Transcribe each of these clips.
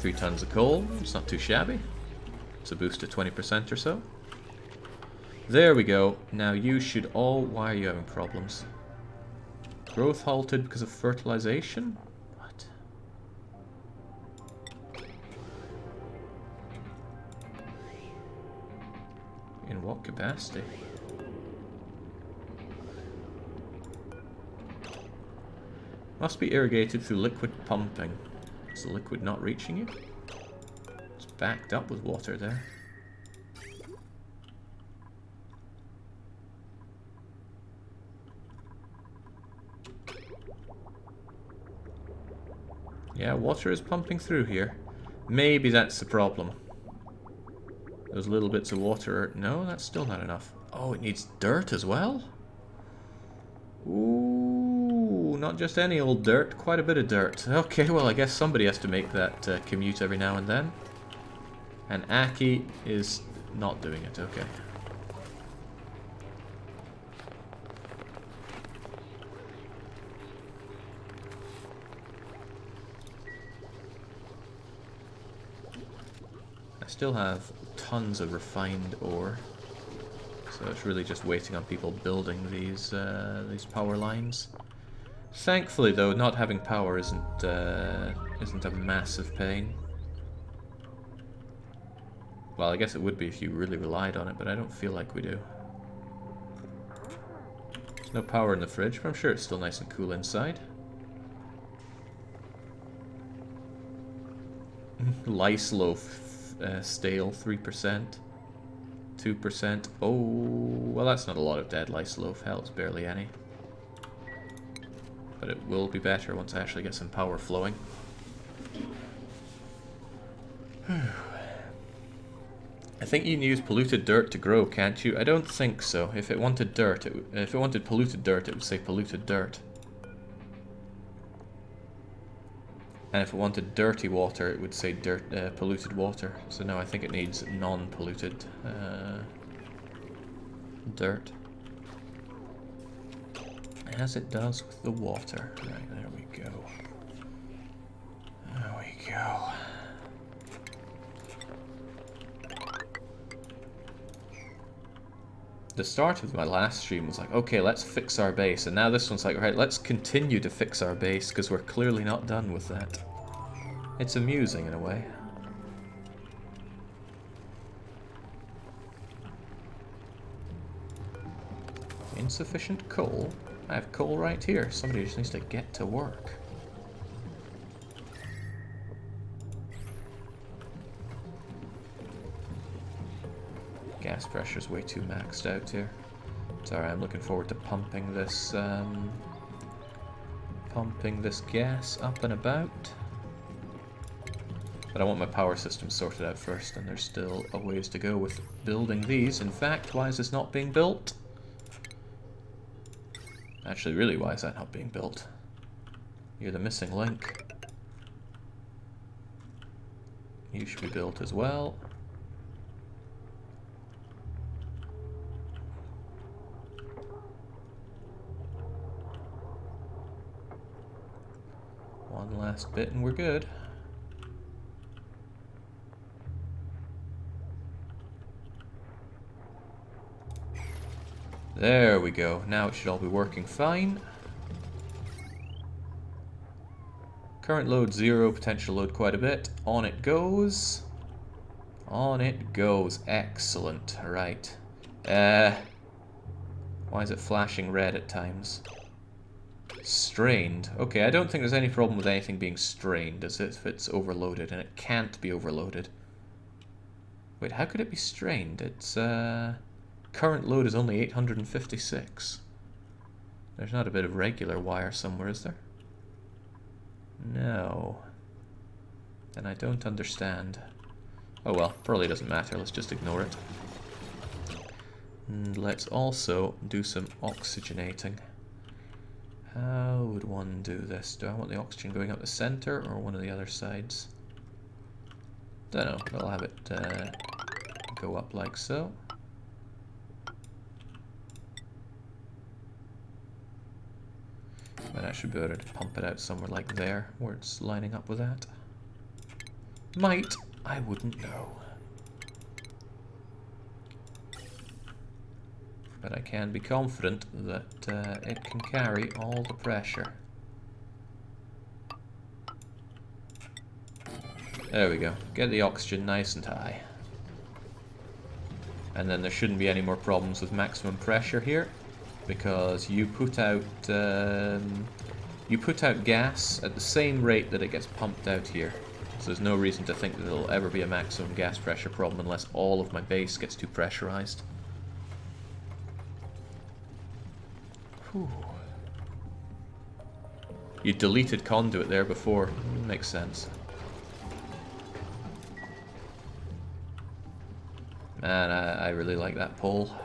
3 tons of coal. It's not too shabby. It's a boost to 20% or so. There we go. Now you should all... Why are you having problems? Growth halted because of fertilization? What? In what capacity? Must be irrigated through liquid pumping. Is the liquid not reaching you? It's backed up with water there. Yeah, water is pumping through here. Maybe that's the problem. Those little bits of water... No, that's still not enough. Oh, it needs dirt as well? Ooh, not just any old dirt, quite a bit of dirt. Okay, well, I guess somebody has to make that commute every now and then. And Aki is not doing it, okay. I still have tons of refined ore. So it's really just waiting on people building these power lines. Thankfully, though, not having power isn't a massive pain. Well, I guess it would be if you really relied on it, but I don't feel like we do. There's no power in the fridge, but I'm sure it's still nice and cool inside. Lice loaf, stale, 3%. 2%. Oh, well, that's not a lot of dead lice loaf. Hell, it's barely any. But it will be better once I actually get some power flowing. I think you can use polluted dirt to grow, can't you? I don't think so. If it wanted dirt, if it wanted polluted dirt, it would say polluted dirt. And if it wanted dirty water, it would say polluted water. So no, I think it needs non-polluted dirt. As it does with the water. Right, there we go. There we go. The start of my last stream was like, okay, let's fix our base. And now this one's like, right, let's continue to fix our base because we're clearly not done with that. It's amusing in a way. Insufficient coal? I have coal right here. Somebody just needs to get to work. Gas pressure's way too maxed out here. It's alright, I'm looking forward to pumping this gas up and about. But I want my power system sorted out first, and there's still a ways to go with building these. In fact, why is this not being built? Actually, really, why is that not being built? You're the missing link. You should be built as well. One last bit and we're good. There we go. Now it should all be working fine. Current load 0, potential load quite a bit. On it goes. On it goes. Excellent. Right. Why is it flashing red at times? Strained. Okay, I don't think there's any problem with anything being strained as if it's overloaded, and it can't be overloaded. Wait, how could it be strained? It's, current load is only 856. There's not a bit of regular wire somewhere, is there? No. Then I don't understand. Oh well, probably doesn't matter. Let's just ignore it. And let's also do some oxygenating. How would one do this? Do I want the oxygen going up the center or one of the other sides? Don't know. I'll have it go up like so. And I should be able to pump it out somewhere like there, where it's lining up with that. Might, I wouldn't know. But I can be confident that it can carry all the pressure. There we go. Get the oxygen nice and high. And then there shouldn't be any more problems with maximum pressure here, because you put out gas at the same rate that it gets pumped out here. So there's no reason to think that there'll ever be a maximum gas pressure problem unless all of my base gets too pressurized. Whew. You deleted conduit there before. Makes sense. Man, I really like that pole.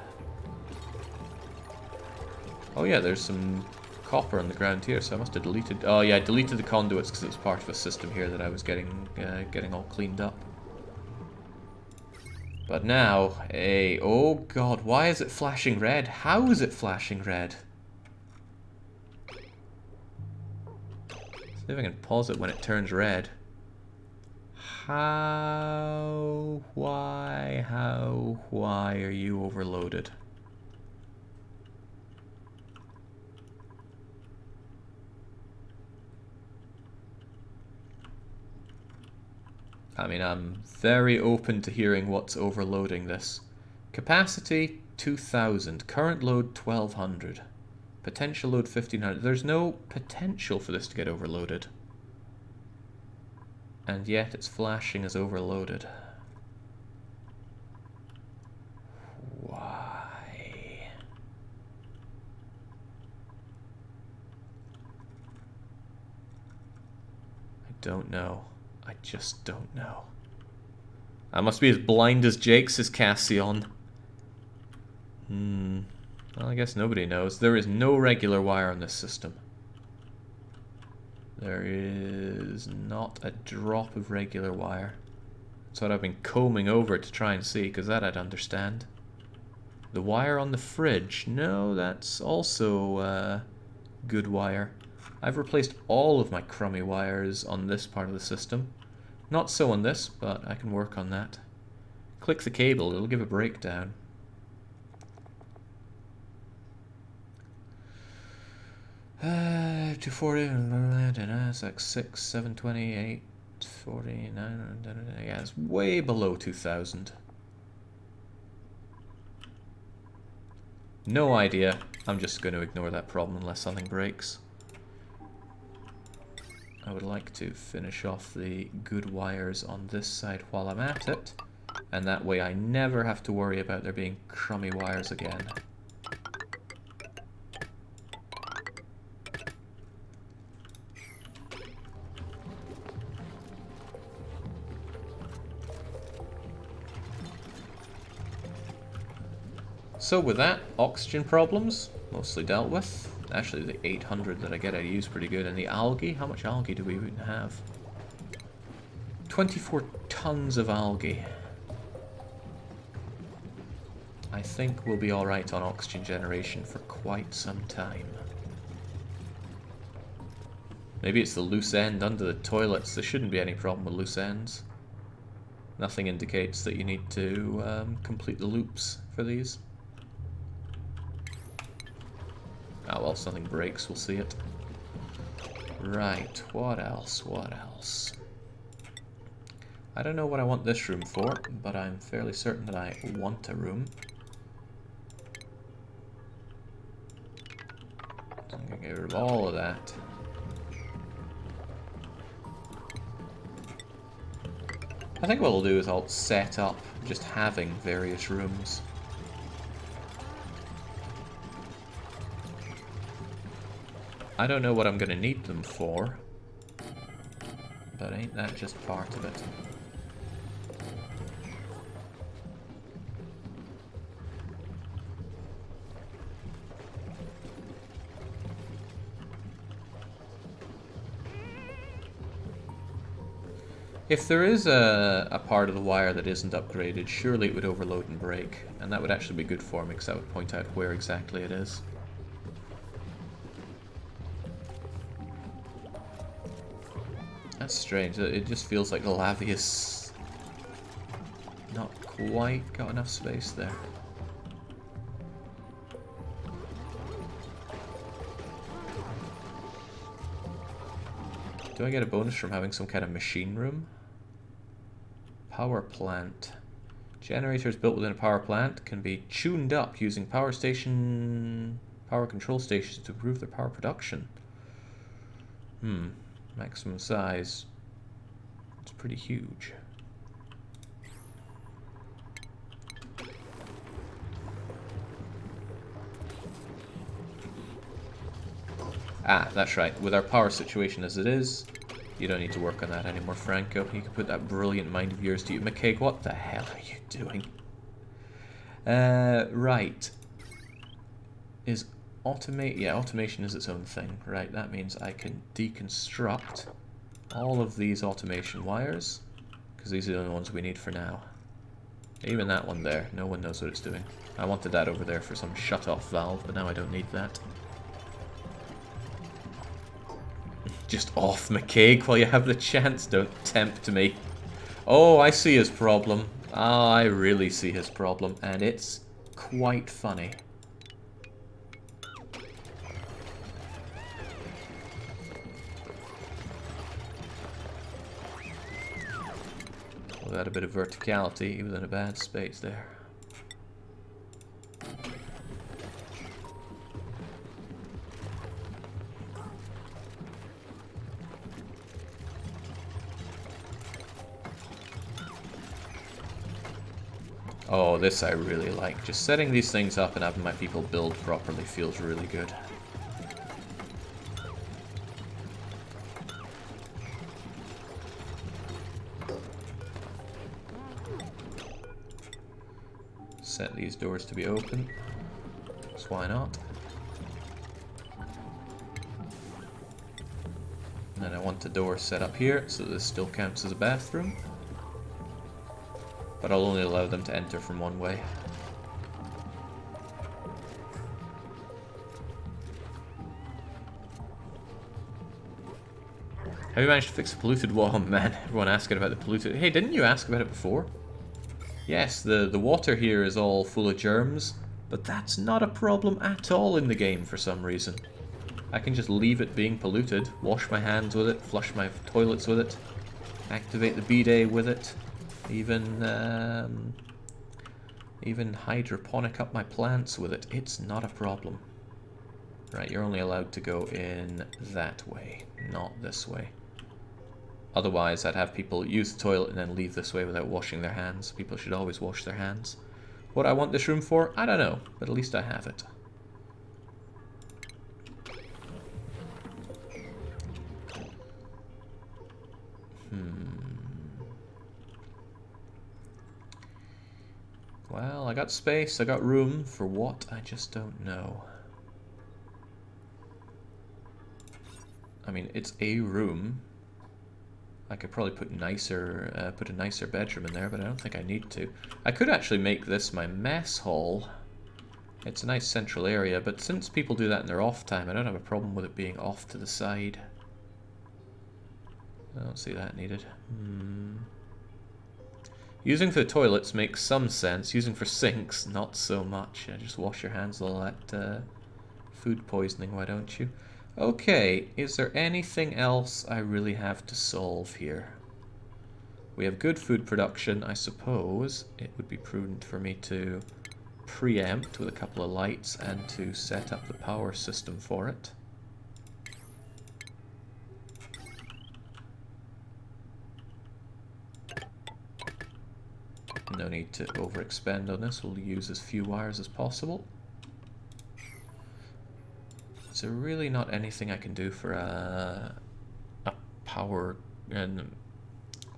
Oh yeah, there's some copper on the ground here, so I must have deleted... Oh yeah, I deleted the conduits because it was part of a system here that I was getting all cleaned up. But now, oh god, why is it flashing red? How is it flashing red? See if I can pause it when it turns red. How? Why are you overloaded? I mean, I'm very open to hearing what's overloading this. Capacity 2000, current load 1200, potential load 1500. There's no potential for this to get overloaded. And yet it's flashing as overloaded. Why? I don't know. I just don't know. I must be as blind as Jake, says Cassion. Well, I guess nobody knows. There is no regular wire on this system. There is not a drop of regular wire. That's what I've been combing over to try and see, because that I'd understand. The wire on the fridge. No, that's also good wire. I've replaced all of my crummy wires on this part of the system. Not so on this, but I can work on that. Click the cable, it'll give a breakdown. Uh, 240, that's like 6, 728, 49, yeah, it's way below 2000. No idea, I'm just going to ignore that problem unless something breaks. I would like to finish off the good wires on this side while I'm at it, and that way I never have to worry about there being crummy wires again. So with that, oxygen problems, mostly dealt with. Actually, the 800 that I get I use pretty good. And the algae, how much algae do we even have? 24 tons of algae. I think we'll be alright on oxygen generation for quite some time. Maybe it's the loose end under the toilets. There shouldn't be any problem with loose ends. Nothing indicates that you need to complete the loops for these. Oh well, something breaks, we'll see it. Right, what else, what else? I don't know what I want this room for, but I'm fairly certain that I want a room. So I'm going to get rid of all of that. I think what I'll do is I'll set up just having various rooms. I don't know what I'm going to need them for, but ain't that just part of it? If there is a part of the wire that isn't upgraded, surely it would overload and break, and that would actually be good for me because that would point out where exactly it is. That's strange. It just feels like the Lavius not quite got enough space there. Do I get a bonus from having some kind of machine room? Power plant. Generators built within a power plant can be tuned up using power control stations to improve their power production. Maximum size. It's pretty huge. Ah, that's right. With our power situation as it is, you don't need to work on that anymore, Franco. You can put that brilliant mind of yours to you. McCaig, what the hell are you doing? Right. Is automate? Yeah, automation is its own thing. Right, that means I can deconstruct all of these automation wires, because these are the only ones we need for now. Even that one there, no one knows what it's doing. I wanted that over there for some shut-off valve, but now I don't need that. Just off McCaig while you have the chance. Don't tempt me. Oh, I see his problem. Ah, I really see his problem, and it's quite funny. Without a bit of verticality, he was in a bad space there. Oh, this I really like. Just setting these things up and having my people build properly feels really good. Set these doors to be open. So why not? And then I want the door set up here so this still counts as a bathroom. But I'll only allow them to enter from one way. Have you managed to fix the polluted wall? Oh man, everyone asking about the polluted... Hey, didn't you ask about it before? Yes, the water here is all full of germs, but that's not a problem at all in the game for some reason. I can just leave it being polluted, wash my hands with it, flush my toilets with it, activate the bidet with it. Even hydroponic up my plants with it. It's not a problem. Right, you're only allowed to go in that way, not this way. Otherwise, I'd have people use the toilet and then leave this way without washing their hands. People should always wash their hands. What I want this room for? I don't know, but at least I have it. Well, I got space, I got room for what, I just don't know. I mean, it's a room. I could probably put a nicer bedroom in there, but I don't think I need to. I could actually make this my mess hall. It's a nice central area, but since people do that in their off time, I don't have a problem with it being off to the side. I don't see that needed. Using for the toilets makes some sense. Using for sinks, not so much. Just wash your hands with all that food poisoning, why don't you? Okay, is there anything else I really have to solve here? We have good food production. I suppose it would be prudent for me to preempt with a couple of lights and to set up the power system for it. No need to overexpend on this. We'll use as few wires as possible. Is there really not anything I can do for a power and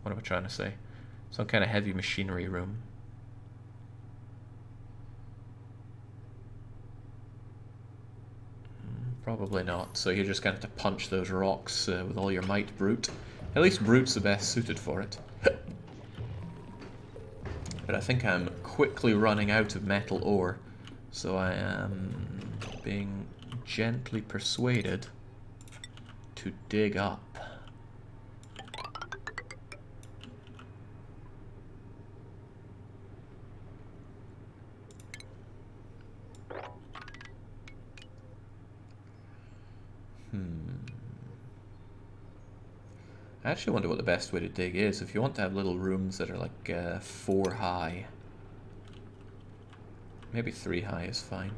what am I trying to say? Some kind of heavy machinery room. Probably not. So you're just going to have to punch those rocks with all your might, Brute. At least Brute's the best suited for it. But I think I'm quickly running out of metal ore, so I am being gently persuaded to dig up. I actually wonder what the best way to dig is. If you want to have little rooms that are like 4 high. Maybe 3 high is fine.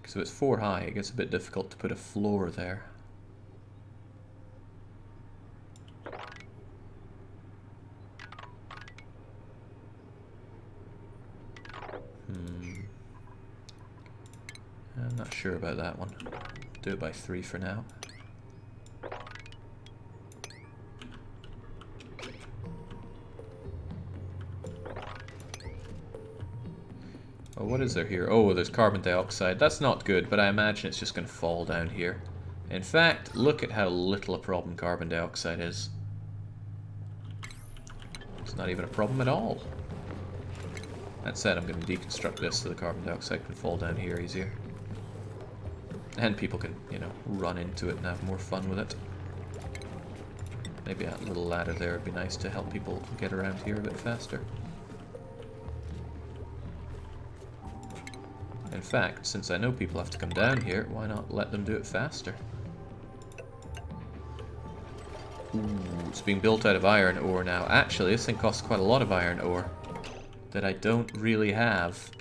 Because if it's 4 high, it gets a bit difficult to put a floor there. I'm not sure about that one. Do it by 3 for now. Oh, what is there here? Oh, there's carbon dioxide. That's not good, but I imagine it's just going to fall down here. In fact, look at how little a problem carbon dioxide is. It's not even a problem at all. That said, I'm going to deconstruct this so the carbon dioxide can fall down here easier. And people can, you know, run into it and have more fun with it. Maybe that little ladder there would be nice to help people get around here a bit faster. In fact, since I know people have to come down here, why not let them do it faster? Ooh, it's being built out of iron ore now. Actually, this thing costs quite a lot of iron ore that I don't really have.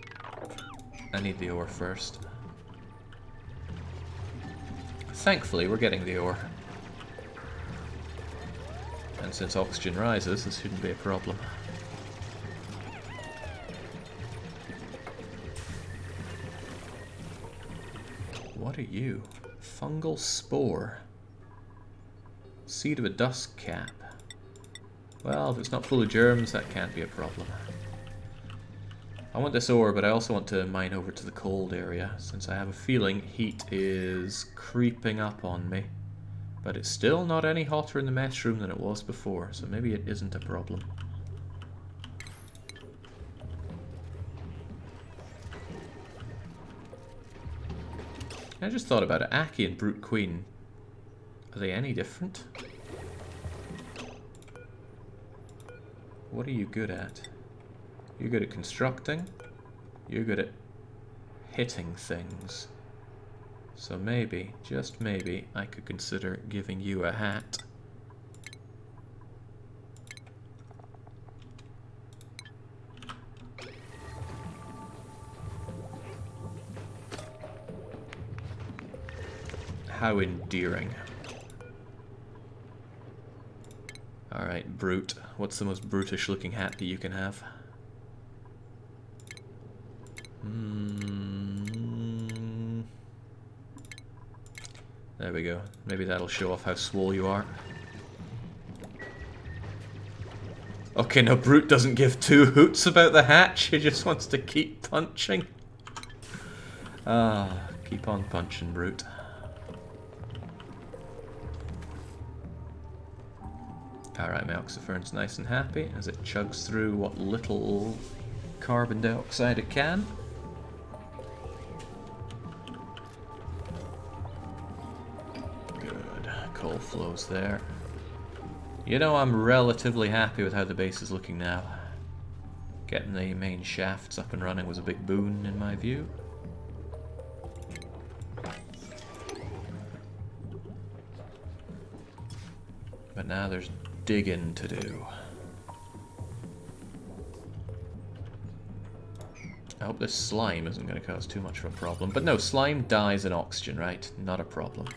I need the ore first. Thankfully, we're getting the ore. And since oxygen rises, this shouldn't be a problem. What are you? Fungal spore. Seed of a dust cap. Well, if it's not full of germs, that can't be a problem. I want this ore, but I also want to mine over to the cold area, since I have a feeling heat is creeping up on me. But it's still not any hotter in the mess room than it was before, so maybe it isn't a problem. I just thought about it. Aki and Brute Queen, are they any different? What are you good at? You're good at constructing. You're good at hitting things. So maybe, just maybe, I could consider giving you a hat. How endearing. Alright, Brute. What's the most brutish looking hat that you can have? There we go. Maybe that'll show off how swole you are. Okay, no, Brute doesn't give 2 hoots about the hat. She just wants to keep punching. Ah, keep on punching, Brute. Alright, my oxyferne's nice and happy as it chugs through what little carbon dioxide it can. Good. Coal flows there. You know, I'm relatively happy with how the base is looking now. Getting the main shafts up and running was a big boon in my view. But now there's digging to do. I hope this slime isn't going to cause too much of a problem. But no, slime dies in oxygen, right? Not a problem.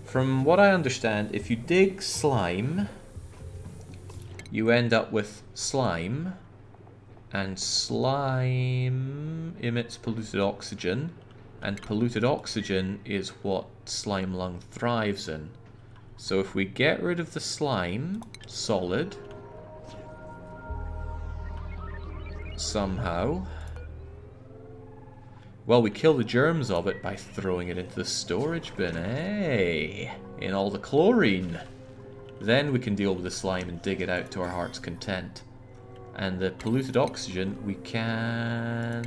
From what I understand, if you dig slime, you end up with slime, and slime emits polluted oxygen, and polluted oxygen is what slime lung thrives in. So if we get rid of the slime, solid, somehow, well, we kill the germs of it by throwing it into the storage bin, hey, in all the chlorine. Then we can deal with the slime and dig it out to our heart's content. And the polluted oxygen, we can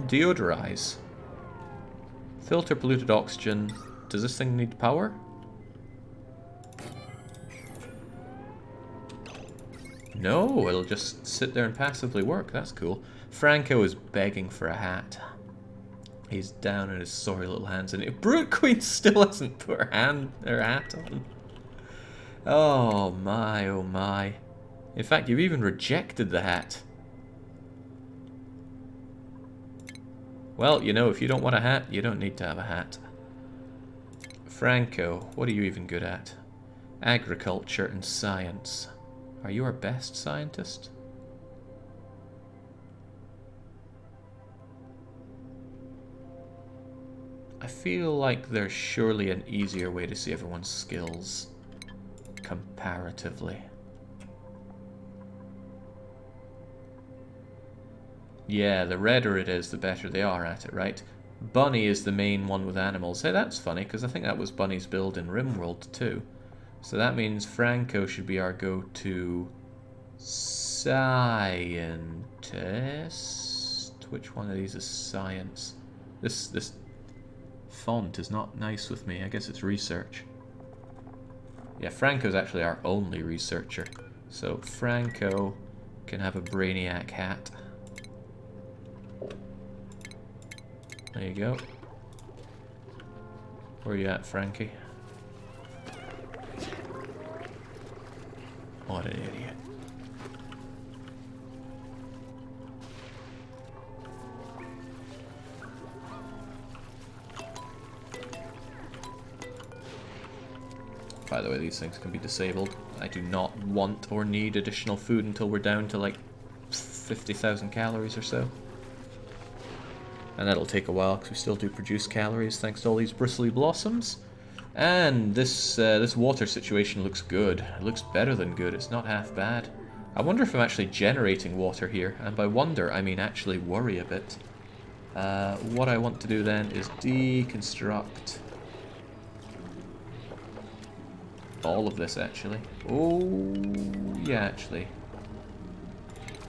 deodorize. Filter polluted oxygen. Does this thing need power? No, it'll just sit there and passively work. That's cool. Franco is begging for a hat. He's down in his sorry little hands, and Brute Queen still hasn't put her hat on. Oh my, oh my. In fact, you've even rejected the hat. Well, you know, if you don't want a hat, you don't need to have a hat. Franco, what are you even good at? Agriculture and science. Are you our best scientist? I feel like there's surely an easier way to see everyone's skills comparatively. Yeah, the redder it is, the better they are at it, right? Bunny is the main one with animals. Hey, that's funny, because I think that was Bunny's build in RimWorld too. So that means Franco should be our go-to scientist. Which one of these is science? This font is not nice with me. I guess it's research. Yeah, Franco's actually our only researcher. So Franco can have a Brainiac hat. There you go. Where are you at, Frankie? What an idiot. By the way, these things can be disabled. I do not want or need additional food until we're down to like 50,000 calories or so. And that'll take a while because we still do produce calories thanks to all these bristly blossoms. And this water situation looks good. It looks better than good. It's not half bad. I wonder if I'm actually generating water here. And by wonder, I mean actually worry a bit. What I want to do then is deconstruct all of this, actually. Oh, yeah, actually.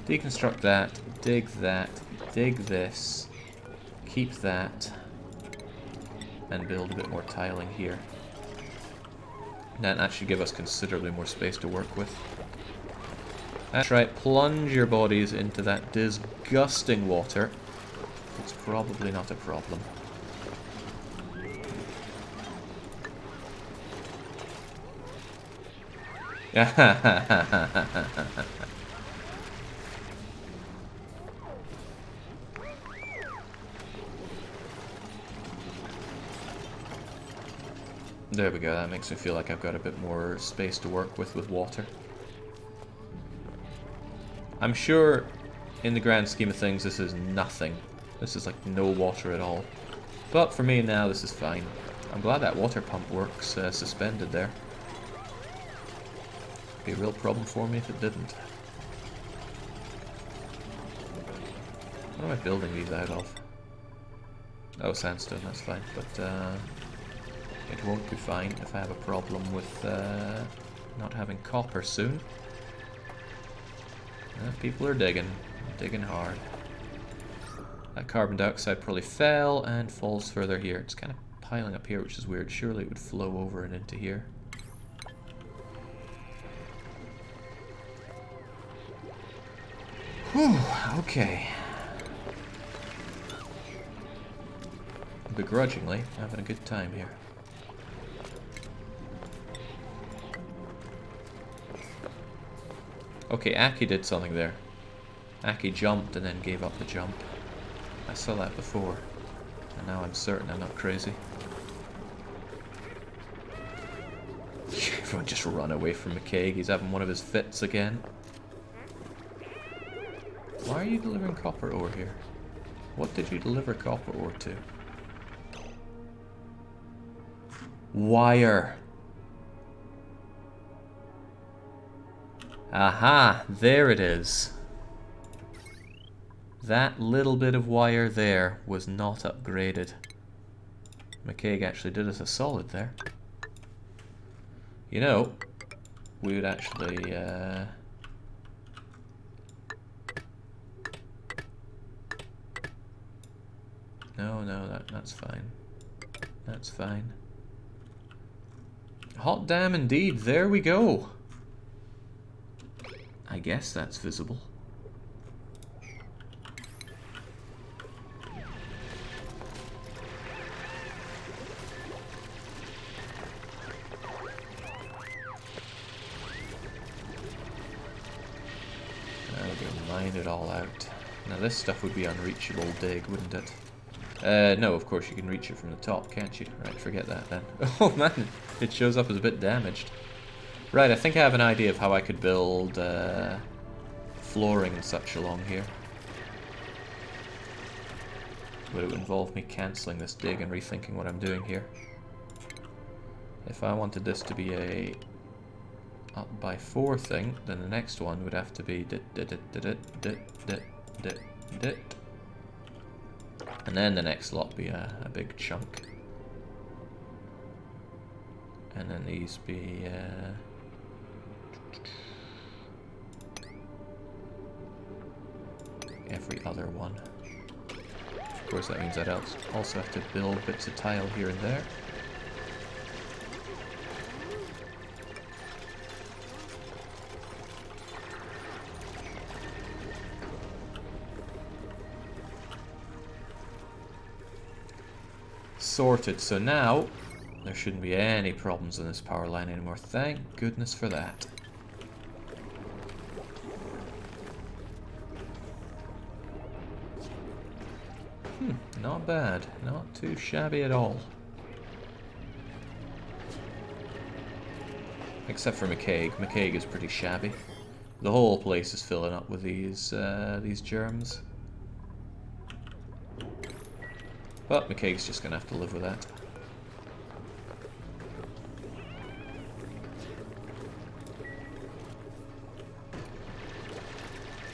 Deconstruct that, dig this, keep that, and build a bit more tiling here. That should give us considerably more space to work with. That's right, plunge your bodies into that disgusting water. It's probably not a problem. There we go, that makes me feel like I've got a bit more space to work with water. I'm sure, in the grand scheme of things, this is nothing. This is like no water at all. But for me now, this is fine. I'm glad that water pump works suspended there. Be a real problem for me if it didn't. What am I building these out of? Oh, sandstone, that's fine. But it won't be fine if I have a problem with not having copper soon. People are digging hard. That carbon dioxide probably fell and falls further here. It's kind of piling up here, which is weird. Surely it would flow over and into here. Whew, okay. Begrudgingly, having a good time here. Okay, Aki did something there. Aki jumped and then gave up the jump. I saw that before. And now I'm certain I'm not crazy. Everyone just run away from McCaig. He's having one of his fits again. Why are you delivering copper ore here? What did you deliver copper ore to? Wire. Aha, there it is. That little bit of wire there was not upgraded. McCaig actually did us a solid there. You know, we would actually... No, that's fine. That's fine. Hot damn indeed, there we go. I guess that's visible. There we go, mine it all out. Now this stuff would be unreachable dig, wouldn't it? No, of course you can reach it from the top, can't you? Right, forget that then. Oh man, it shows up as a bit damaged. Right, I think I have an idea of how I could build flooring and such along here. But it would involve me cancelling this dig and rethinking what I'm doing here. If I wanted this to be a up by 4 thing, then the next one would have to be and then the next lot be a big chunk. And then these be every other one. Of course that means I'd also have to build bits of tile here and there. Sorted, so now there shouldn't be any problems on this power line anymore. Thank goodness for that. Not bad. Not too shabby at all. Except for McCaig. McCaig is pretty shabby. The whole place is filling up with these germs. But McCaig's just gonna have to live with that.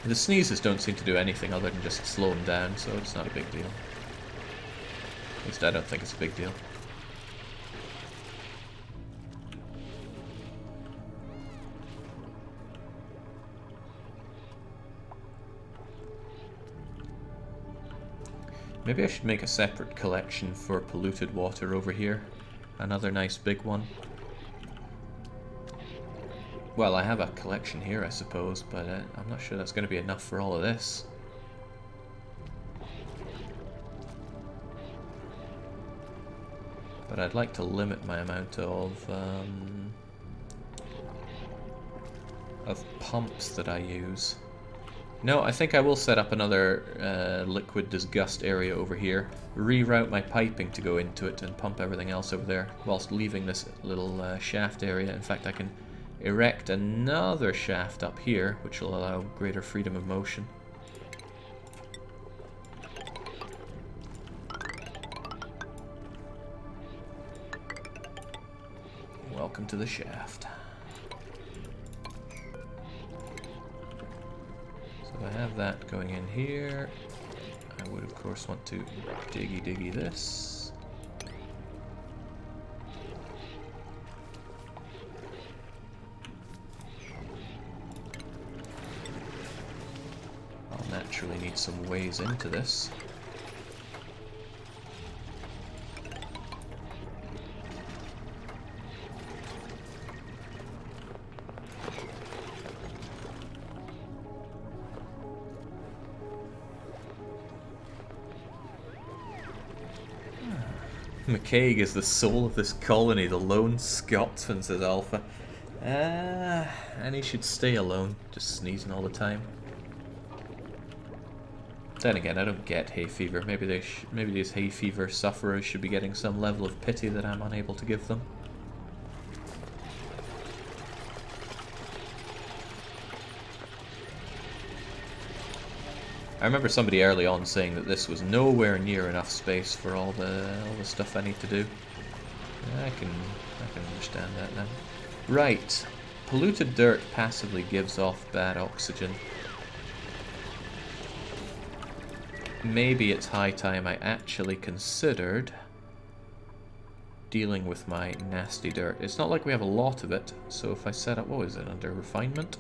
The sneezes don't seem to do anything other than just slow him down, so it's not a big deal. At least I don't think it's a big deal. Maybe I should make a separate collection for polluted water over here. Another nice big one. Well, I have a collection here, I suppose, but I'm not sure that's going to be enough for all of this. But I'd like to limit my amount of pumps that I use. No, I think I will set up another liquid disgust area over here, reroute my piping to go into it and pump everything else over there, whilst leaving this little shaft area. In fact, I can erect another shaft up here, which will allow greater freedom of motion. Welcome to the shaft. I have that going in here. I would of course want to diggy this. I'll naturally need some ways into this. McCaig is the soul of this colony, the lone Scotsman, says Alpha. And he should stay alone, just sneezing all the time. Then again, I don't get hay fever. Maybe these hay fever sufferers should be getting some level of pity that I'm unable to give them. I remember somebody early on saying that this was nowhere near enough space for all the stuff I need to do. I can understand that now. Right, polluted dirt passively gives off bad oxygen. Maybe it's high time I actually considered dealing with my nasty dirt. It's not like we have a lot of it, so if I set up, what is it, under refinement?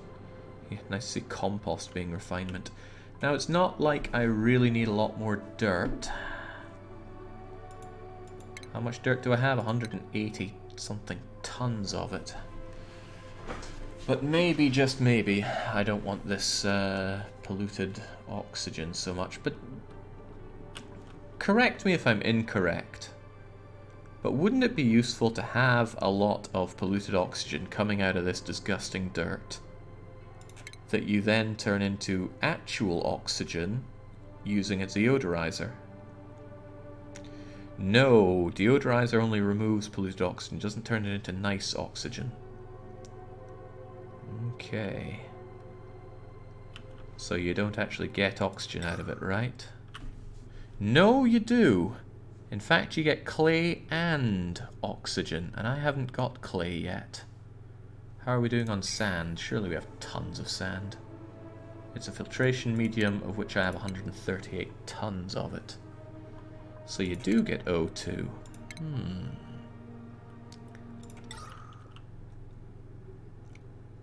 Yeah, nice to see compost being refinement. Now, it's not like I really need a lot more dirt. How much dirt do I have? 180 something tons of it. But maybe, just maybe, I don't want this polluted oxygen so much. But correct me if I'm incorrect. But wouldn't it be useful to have a lot of polluted oxygen coming out of this disgusting dirt that you then turn into actual oxygen using its deodorizer? No, deodorizer only removes polluted oxygen, doesn't turn it into nice oxygen. Okay. So you don't actually get oxygen out of it, right? No, you do. In fact, you get clay and oxygen, and I haven't got clay yet. How are we doing on sand? Surely we have tons of sand. It's a filtration medium of which I have 138 tons of it. So you do get O2.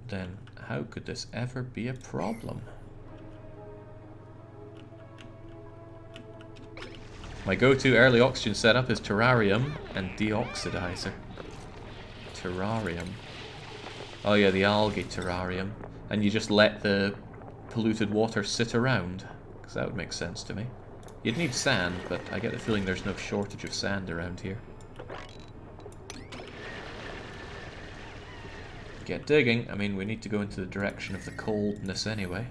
Then how could this ever be a problem? My go-to early oxygen setup is terrarium and deoxidizer. Terrarium. Oh yeah, the algae terrarium. And you just let the polluted water sit around, because that would make sense to me. You'd need sand, but I get the feeling there's no shortage of sand around here. Get digging. I mean, we need to go into the direction of the coldness anyway,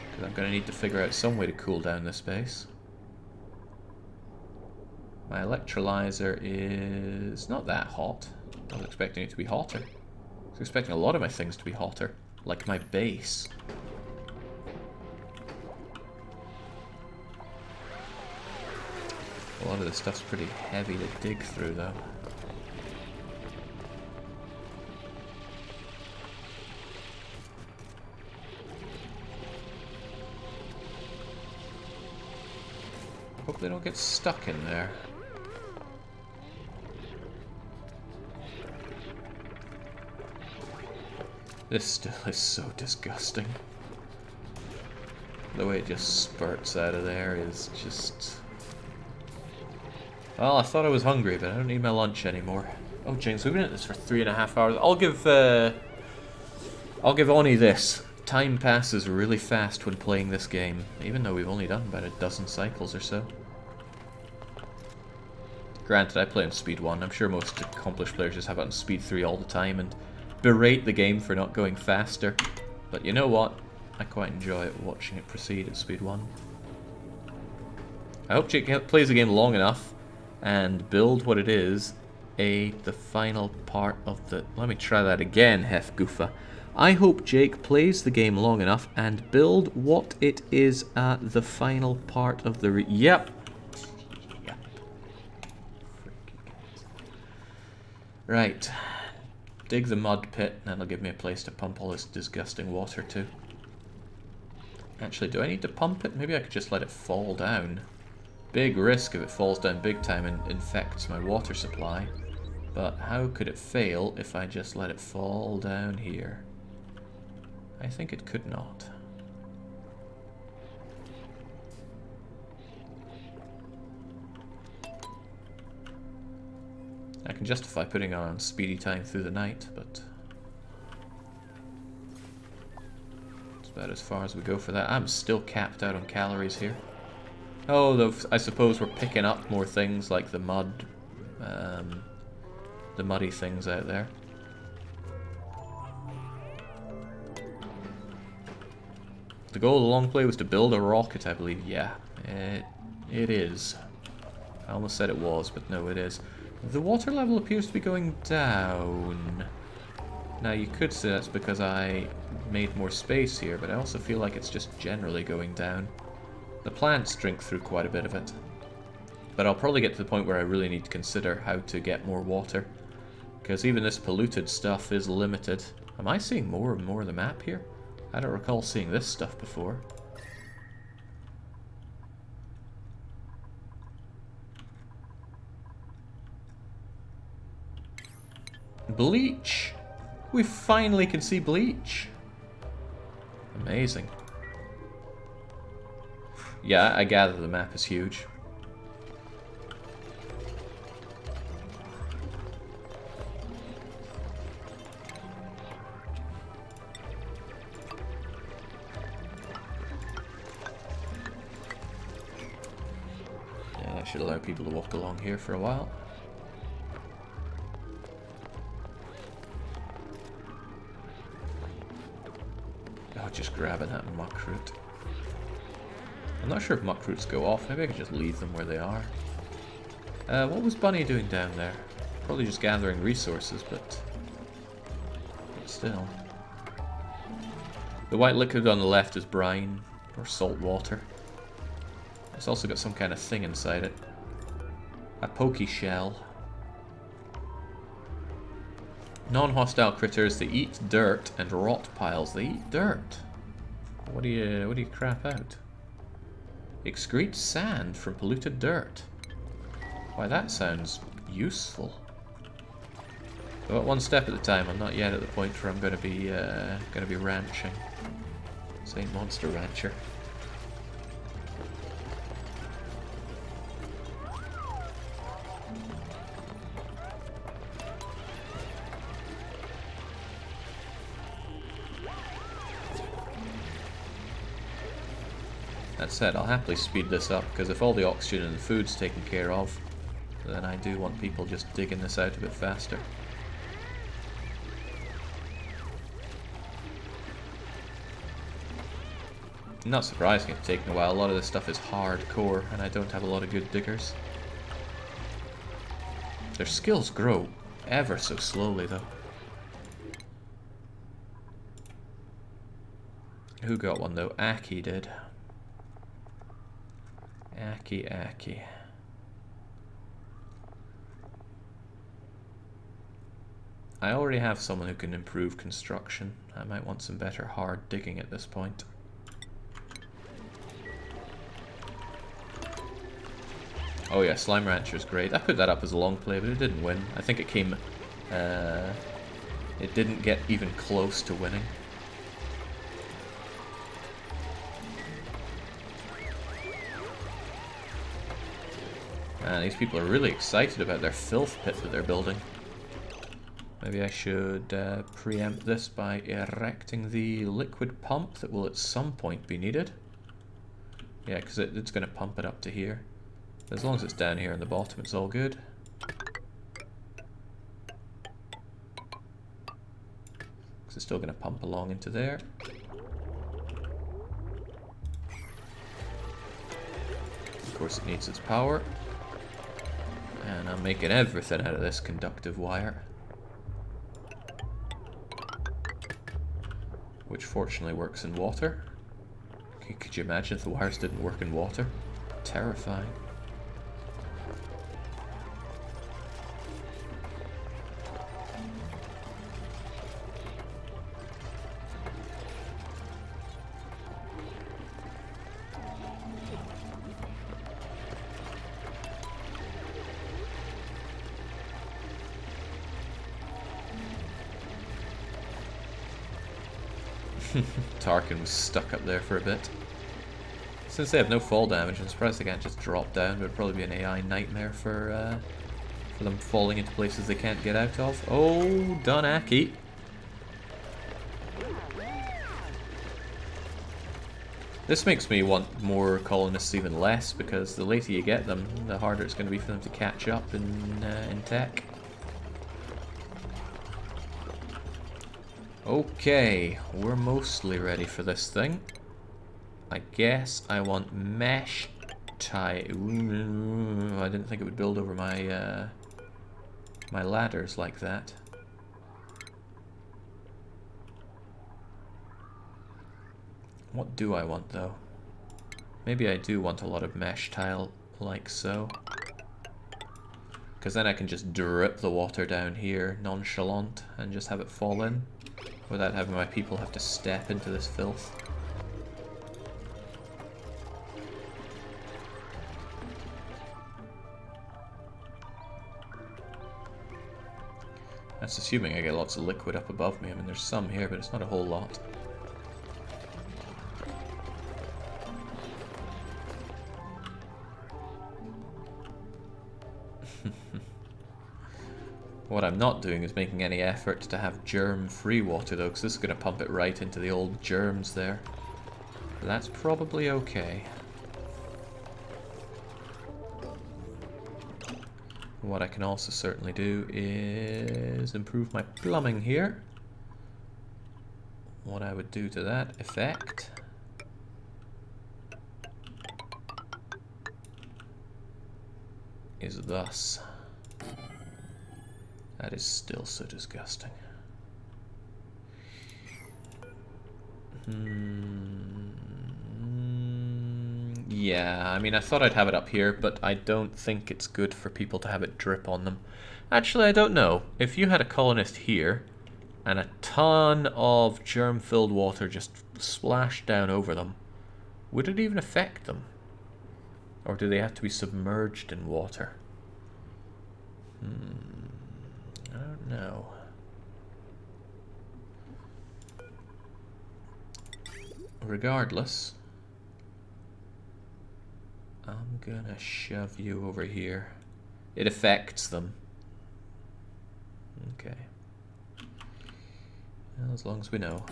because I'm going to need to figure out some way to cool down this base. My electrolyzer is not that hot. I was expecting it to be hotter. I was expecting a lot of my things to be hotter, like my base. A lot of this stuff's pretty heavy to dig through, though. Hope they don't get stuck in there. This still is so disgusting. The way it just spurts out of there is just... Well, I thought I was hungry, but I don't need my lunch anymore. Oh, James, we've been at this for 3.5 hours. I'll give Oni this. Time passes really fast when playing this game, even though we've only done about a dozen cycles or so. Granted, I play on speed 1. I'm sure most accomplished players just have it on speed 3 all the time and berate the game for not going faster. But you know what? I quite enjoy it, watching it proceed at speed 1. I hope Jake plays the game long enough and build what it is, the final part of the... Let me try that again, Hefgoofa. I hope Jake plays the game long enough and build what it is, the final part of the... Yep. Right. Dig the mud pit, and that'll give me a place to pump all this disgusting water to. Actually, do I need to pump it? Maybe I could just let it fall down. Big risk if it falls down big time and infects my water supply. But how could it fail if I just let it fall down here? I think it could not. I can justify putting on speedy time through the night, but it's about as far as we go for that. I'm still capped out on calories here. Oh, though I suppose we're picking up more things like the mud, the muddy things out there. The goal of the Longplay was to build a rocket, I believe. Yeah, it is. I almost said it was, but no, it is. The water level appears to be going down. Now, you could say that's because I made more space here, but I also feel like it's just generally going down. The plants drink through quite a bit of it. But I'll probably get to the point where I really need to consider how to get more water, because even this polluted stuff is limited. Am I seeing more and more of the map here? I don't recall seeing this stuff before. Bleach! We finally can see bleach! Amazing. Yeah, I gather the map is huge. Should allow people to walk along here for a while. Oh, just grabbing that muckroot. I'm not sure if muckroots go off. Maybe I could just leave them where they are. What was Bunny doing down there? Probably just gathering resources, but still. The white liquid on the left is brine, or salt water. It's also got some kind of thing inside it. A pokey shell. Non-hostile critters, they eat dirt and rot piles. They eat dirt. What do you crap out? Excrete sand from polluted dirt. Why, that sounds useful. But one step at a time. I'm not yet at the point where I'm going to be ranching. Saint Monster Rancher. That said, I'll happily speed this up, because if all the oxygen and the food's taken care of, then I do want people just digging this out a bit faster. Not surprising it's taking a while. A lot of this stuff is hardcore, and I don't have a lot of good diggers. Their skills grow ever so slowly, though. Who got one, though? Aki did. Aki. I already have someone who can improve construction. I might want some better hard digging at this point. Oh yeah, Slime Rancher's great. I put that up as a long play, but it didn't win. I think it came... it didn't get even close to winning. Man, these people are really excited about their filth pit that they're building. Maybe I should preempt this by erecting the liquid pump that will at some point be needed. Yeah, because it's going to pump it up to here. As long as it's down here on the bottom, it's all good. Because it's still going to pump along into there. Of course, it needs its power. And I'm making everything out of this conductive wire. Which fortunately works in water. Could you imagine if the wires didn't work in water? Terrifying. Tarkin was stuck up there for a bit. Since they have no fall damage, I'm surprised they can't just drop down. It would probably be an AI nightmare for them falling into places they can't get out of. Oh, done Aki. This makes me want more colonists even less, because the later you get them, the harder it's going to be for them to catch up in tech. Okay, we're mostly ready for this thing. I guess I want mesh tie. Ooh, I didn't think it would build over my my ladders like that. What do I want though? Maybe I do want a lot of mesh tile like so. Because then I can just drip the water down here nonchalant and just have it fall in. Without having my people have to step into this filth. That's assuming I get lots of liquid up above me. I mean, there's some here, but it's not a whole lot. What I'm not doing is making any effort to have germ-free water though, because this is going to pump it right into the old germs there. But that's probably okay. What I can also certainly do is improve my plumbing here. What I would do to that effect is thus. That is still so disgusting. Yeah, I mean, I thought I'd have it up here, but I don't think it's good for people to have it drip on them. Actually, I don't know. If you had a colonist here, and a ton of germ-filled water just splashed down over them, would it even affect them? Or do they have to be submerged in water? I don't know. Regardless, I'm gonna shove you over here. It affects them. Okay. Well, as long as we know.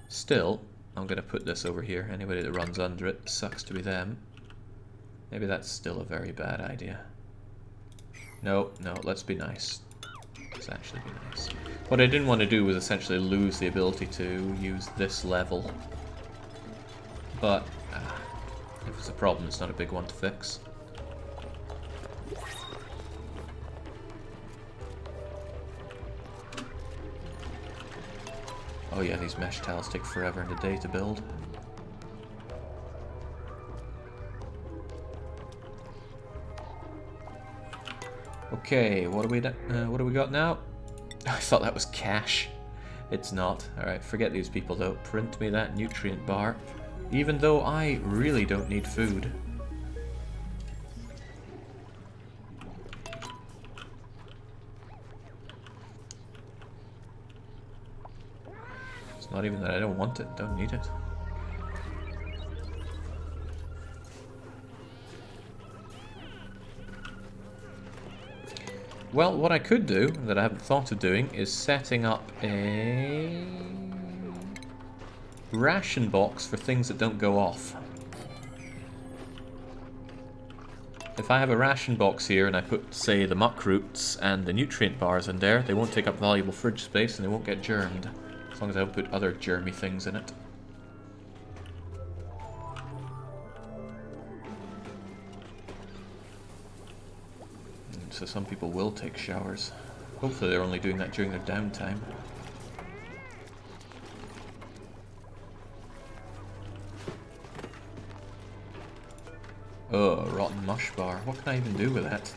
Still, I'm gonna put this over here. Anybody that runs under it, sucks to be them. Maybe that's still a very bad idea. No, let's be nice. Let's actually be nice. What I didn't want to do was essentially lose the ability to use this level. But, if it's a problem, it's not a big one to fix. Oh yeah, these mesh tiles take forever in the day to build. Okay, what do we got now? I thought that was cash. It's not. Alright, forget these people though. Print me that nutrient bar. Even though I really don't need food. It's not even that I don't want it, don't need it. Well, what I could do, that I haven't thought of doing, is setting up a ration box for things that don't go off. If I have a ration box here and I put, say, the muck roots and the nutrient bars in there, they won't take up valuable fridge space and they won't get germed. As long as I don't put other germy things in it. So some people will take showers. Hopefully they're only doing that during their downtime. Oh, rotten mush bar. What can I even do with that?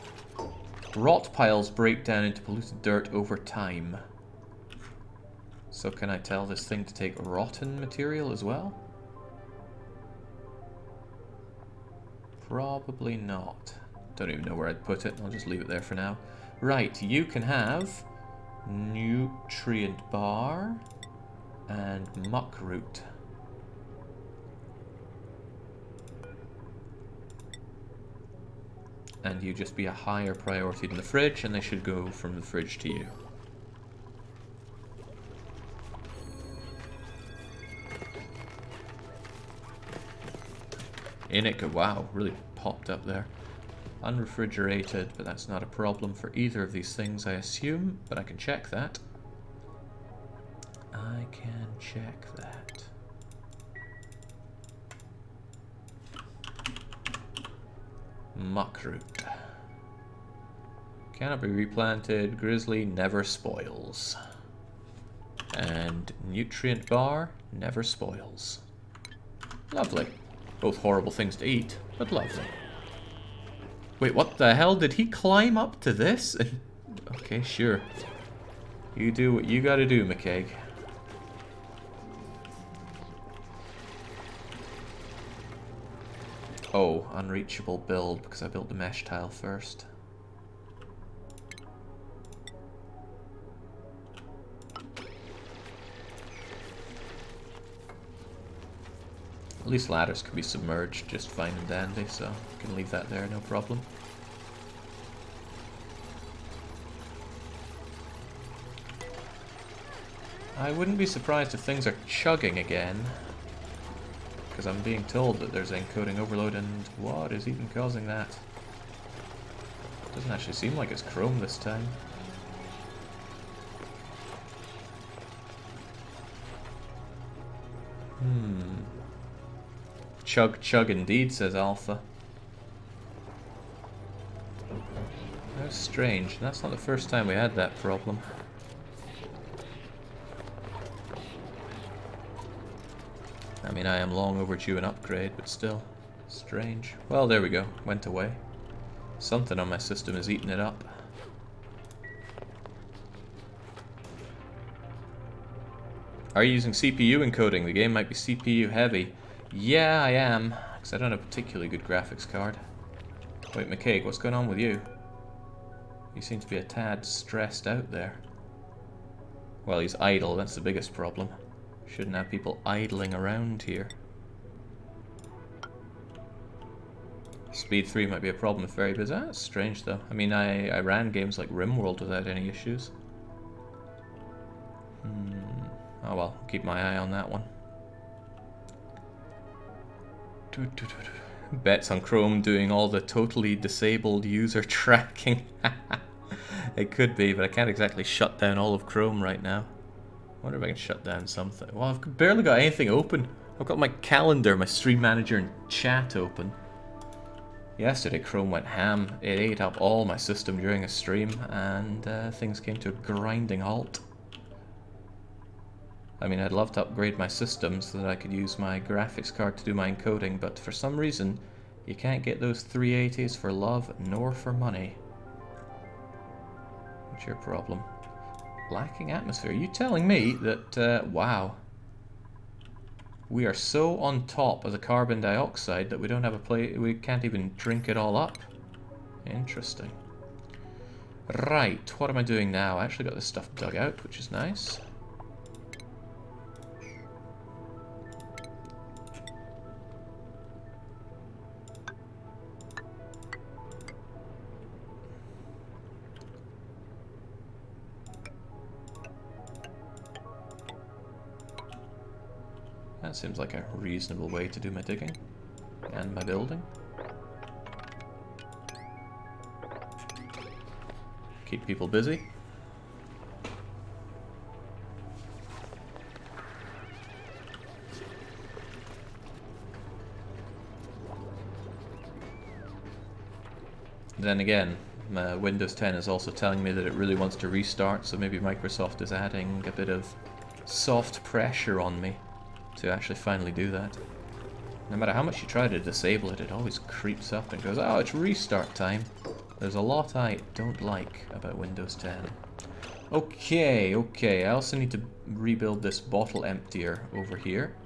Rot piles break down into polluted dirt over time. So can I tell this thing to take rotten material as well? Probably not. Don't even know where I'd put it. I'll just leave it there for now. Right, you can have nutrient bar and muck root. And you just be a higher priority than the fridge, and they should go from the fridge to you. In it go. Wow, really popped up there. Unrefrigerated, but that's not a problem for either of these things, I assume. But I can check that. I can check that. Muckroot. Cannot be replanted. Grizzly never spoils. And nutrient bar never spoils. Lovely. Both horrible things to eat, but lovely. Wait, what the hell? Did he climb up to this? Okay, sure. You do what you gotta do, McKeag. Oh, unreachable build because I built the mesh tile first. At least ladders can be submerged just fine and dandy, so I can leave that there, no problem. I wouldn't be surprised if things are chugging again. Because I'm being told that there's encoding overload, and what is even causing that? Doesn't actually seem like it's chrome this time. Chug chug indeed, says Alpha. That's strange. That's not the first time we had that problem. I mean, I am long overdue an upgrade, but still. Strange. Well, there we go. Went away. Something on my system is eating it up. Are you using CPU encoding? The game might be CPU heavy. Yeah, I am, because I don't have a particularly good graphics card. Wait, McCaig, what's going on with you? You seem to be a tad stressed out there. Well, he's idle, that's the biggest problem. Shouldn't have people idling around here. Speed 3 might be a problem if very busy. That's strange though. I mean, I ran games like RimWorld without any issues. Oh well, keep my eye on that one. Bets on Chrome doing all the totally disabled user tracking. It could be, but I can't exactly shut down all of Chrome right now. I wonder if I can shut down something. Well, I've barely got anything open. I've got my calendar, my stream manager, and chat open. Yesterday, Chrome went ham. It ate up all my system during a stream, and things came to a grinding halt. I mean, I'd love to upgrade my system so that I could use my graphics card to do my encoding, but for some reason, you can't get those 380s for love nor for money. What's your problem? Lacking atmosphere. Are you telling me that, wow, we are so on top of the carbon dioxide that we don't have a place, we can't even drink it all up? Interesting. Right, what am I doing now? I actually got this stuff dug out, which is nice. That seems like a reasonable way to do my digging and my building. Keep people busy. Then again, Windows 10 is also telling me that it really wants to restart, so maybe Microsoft is adding a bit of soft pressure on me to actually finally do that. No matter how much you try to disable it, it always creeps up and goes, oh, it's restart time. There's a lot I don't like about Windows 10. Okay, I also need to rebuild this bottle emptier over here.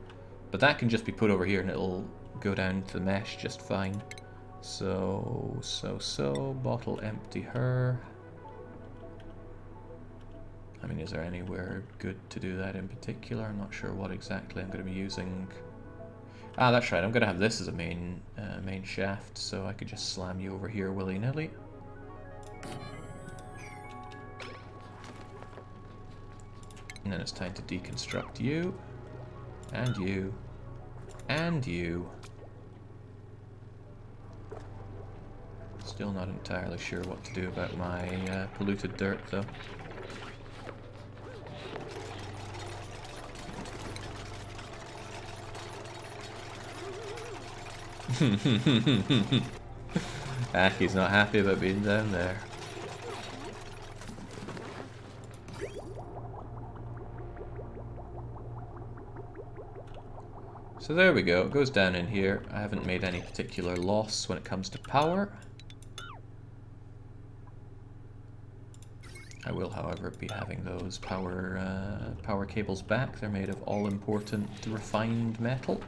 But that can just be put over here and it'll go down to the mesh just fine. So, bottle empty her. I mean, is there anywhere good to do that in particular? I'm not sure what exactly I'm going to be using. Ah, that's right, I'm going to have this as a main shaft, so I could just slam you over here willy-nilly. And then it's time to deconstruct you, and you, and you. Still not entirely sure what to do about my polluted dirt, though. Aki's not happy about being down there. So there we go, it goes down in here. I haven't made any particular loss when it comes to power. I will, however, be having those power cables back. They're made of all-important refined metal.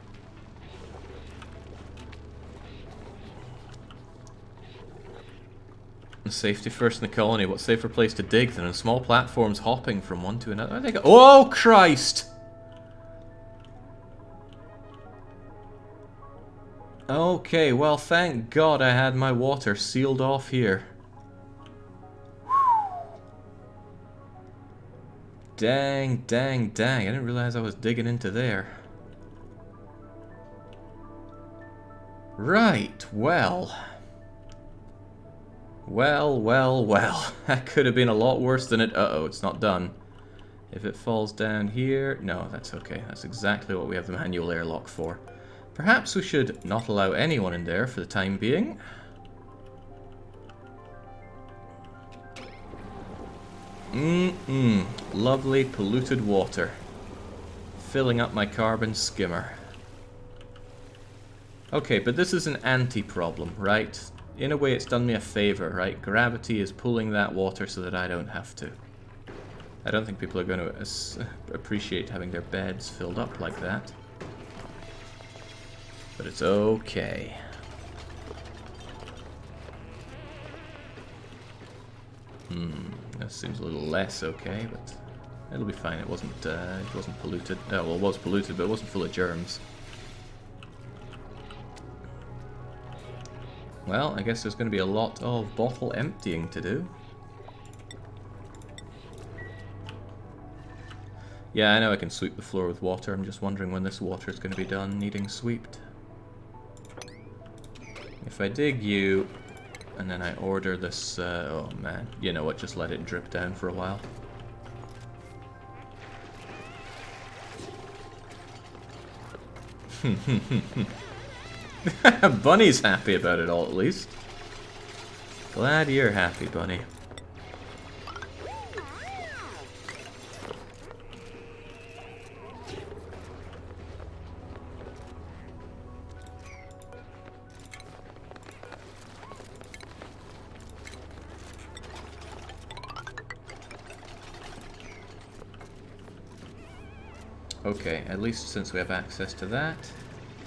Safety first in the colony. What safer place to dig than on small platforms hopping from one to another? I think. Oh Christ! Okay, well, thank God I had my water sealed off here. Dang. I didn't realize I was digging into there. Right, well. Well, well, well. That could have been a lot worse than it... Uh-oh, it's not done. If it falls down here... No, that's okay. That's exactly what we have the manual airlock for. Perhaps we should not allow anyone in there for the time being. Lovely polluted water. Filling up my carbon skimmer. Okay, but this is an anti-problem, right? In a way, it's done me a favor, right? Gravity is pulling that water so that I don't have to. I don't think people are going to appreciate having their beds filled up like that. But it's okay. That seems a little less okay, but it'll be fine. It wasn't polluted. Oh, well, it was polluted, but it wasn't full of germs. Well, I guess there's going to be a lot of bottle emptying to do. Yeah, I know I can sweep the floor with water. I'm just wondering when this water is going to be done needing swept. If I dig you, and then I order this... oh man, you know what, just let it drip down for a while. Bunny's happy about it all, at least. Glad you're happy, Bunny. Okay, at least since we have access to that,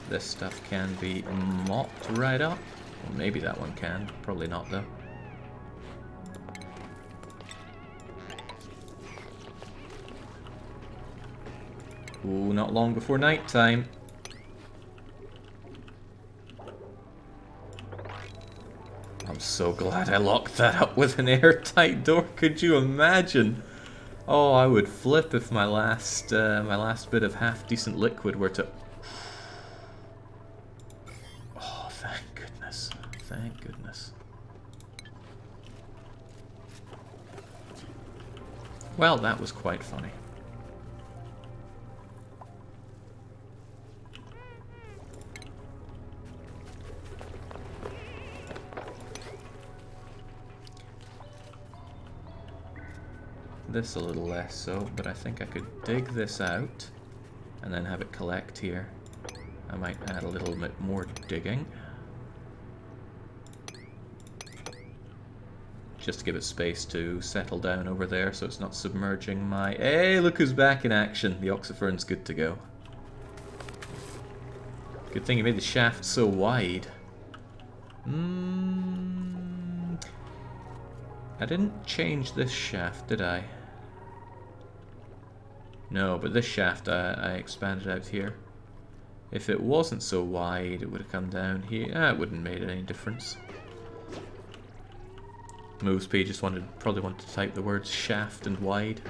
this stuff can be mopped right up. Well, maybe that one can. Probably not, though. Ooh, not long before night time. I'm so glad I locked that up with an airtight door. Could you imagine? Oh, I would flip if my last bit of half-decent liquid were to... Oh, thank goodness. Thank goodness. Well, that was quite funny. This a little less so, but I think I could dig this out and then have it collect here. I might add a little bit more digging. Just to give it space to settle down over there so it's not submerging my... Hey, look who's back in action! The Oxyfern's good to go. Good thing you made the shaft so wide. I didn't change this shaft, did I? No, but this shaft I expanded out here. If it wasn't so wide, it would have come down here. It wouldn't have made any difference. Moves P just probably wanted to type the words shaft and wide.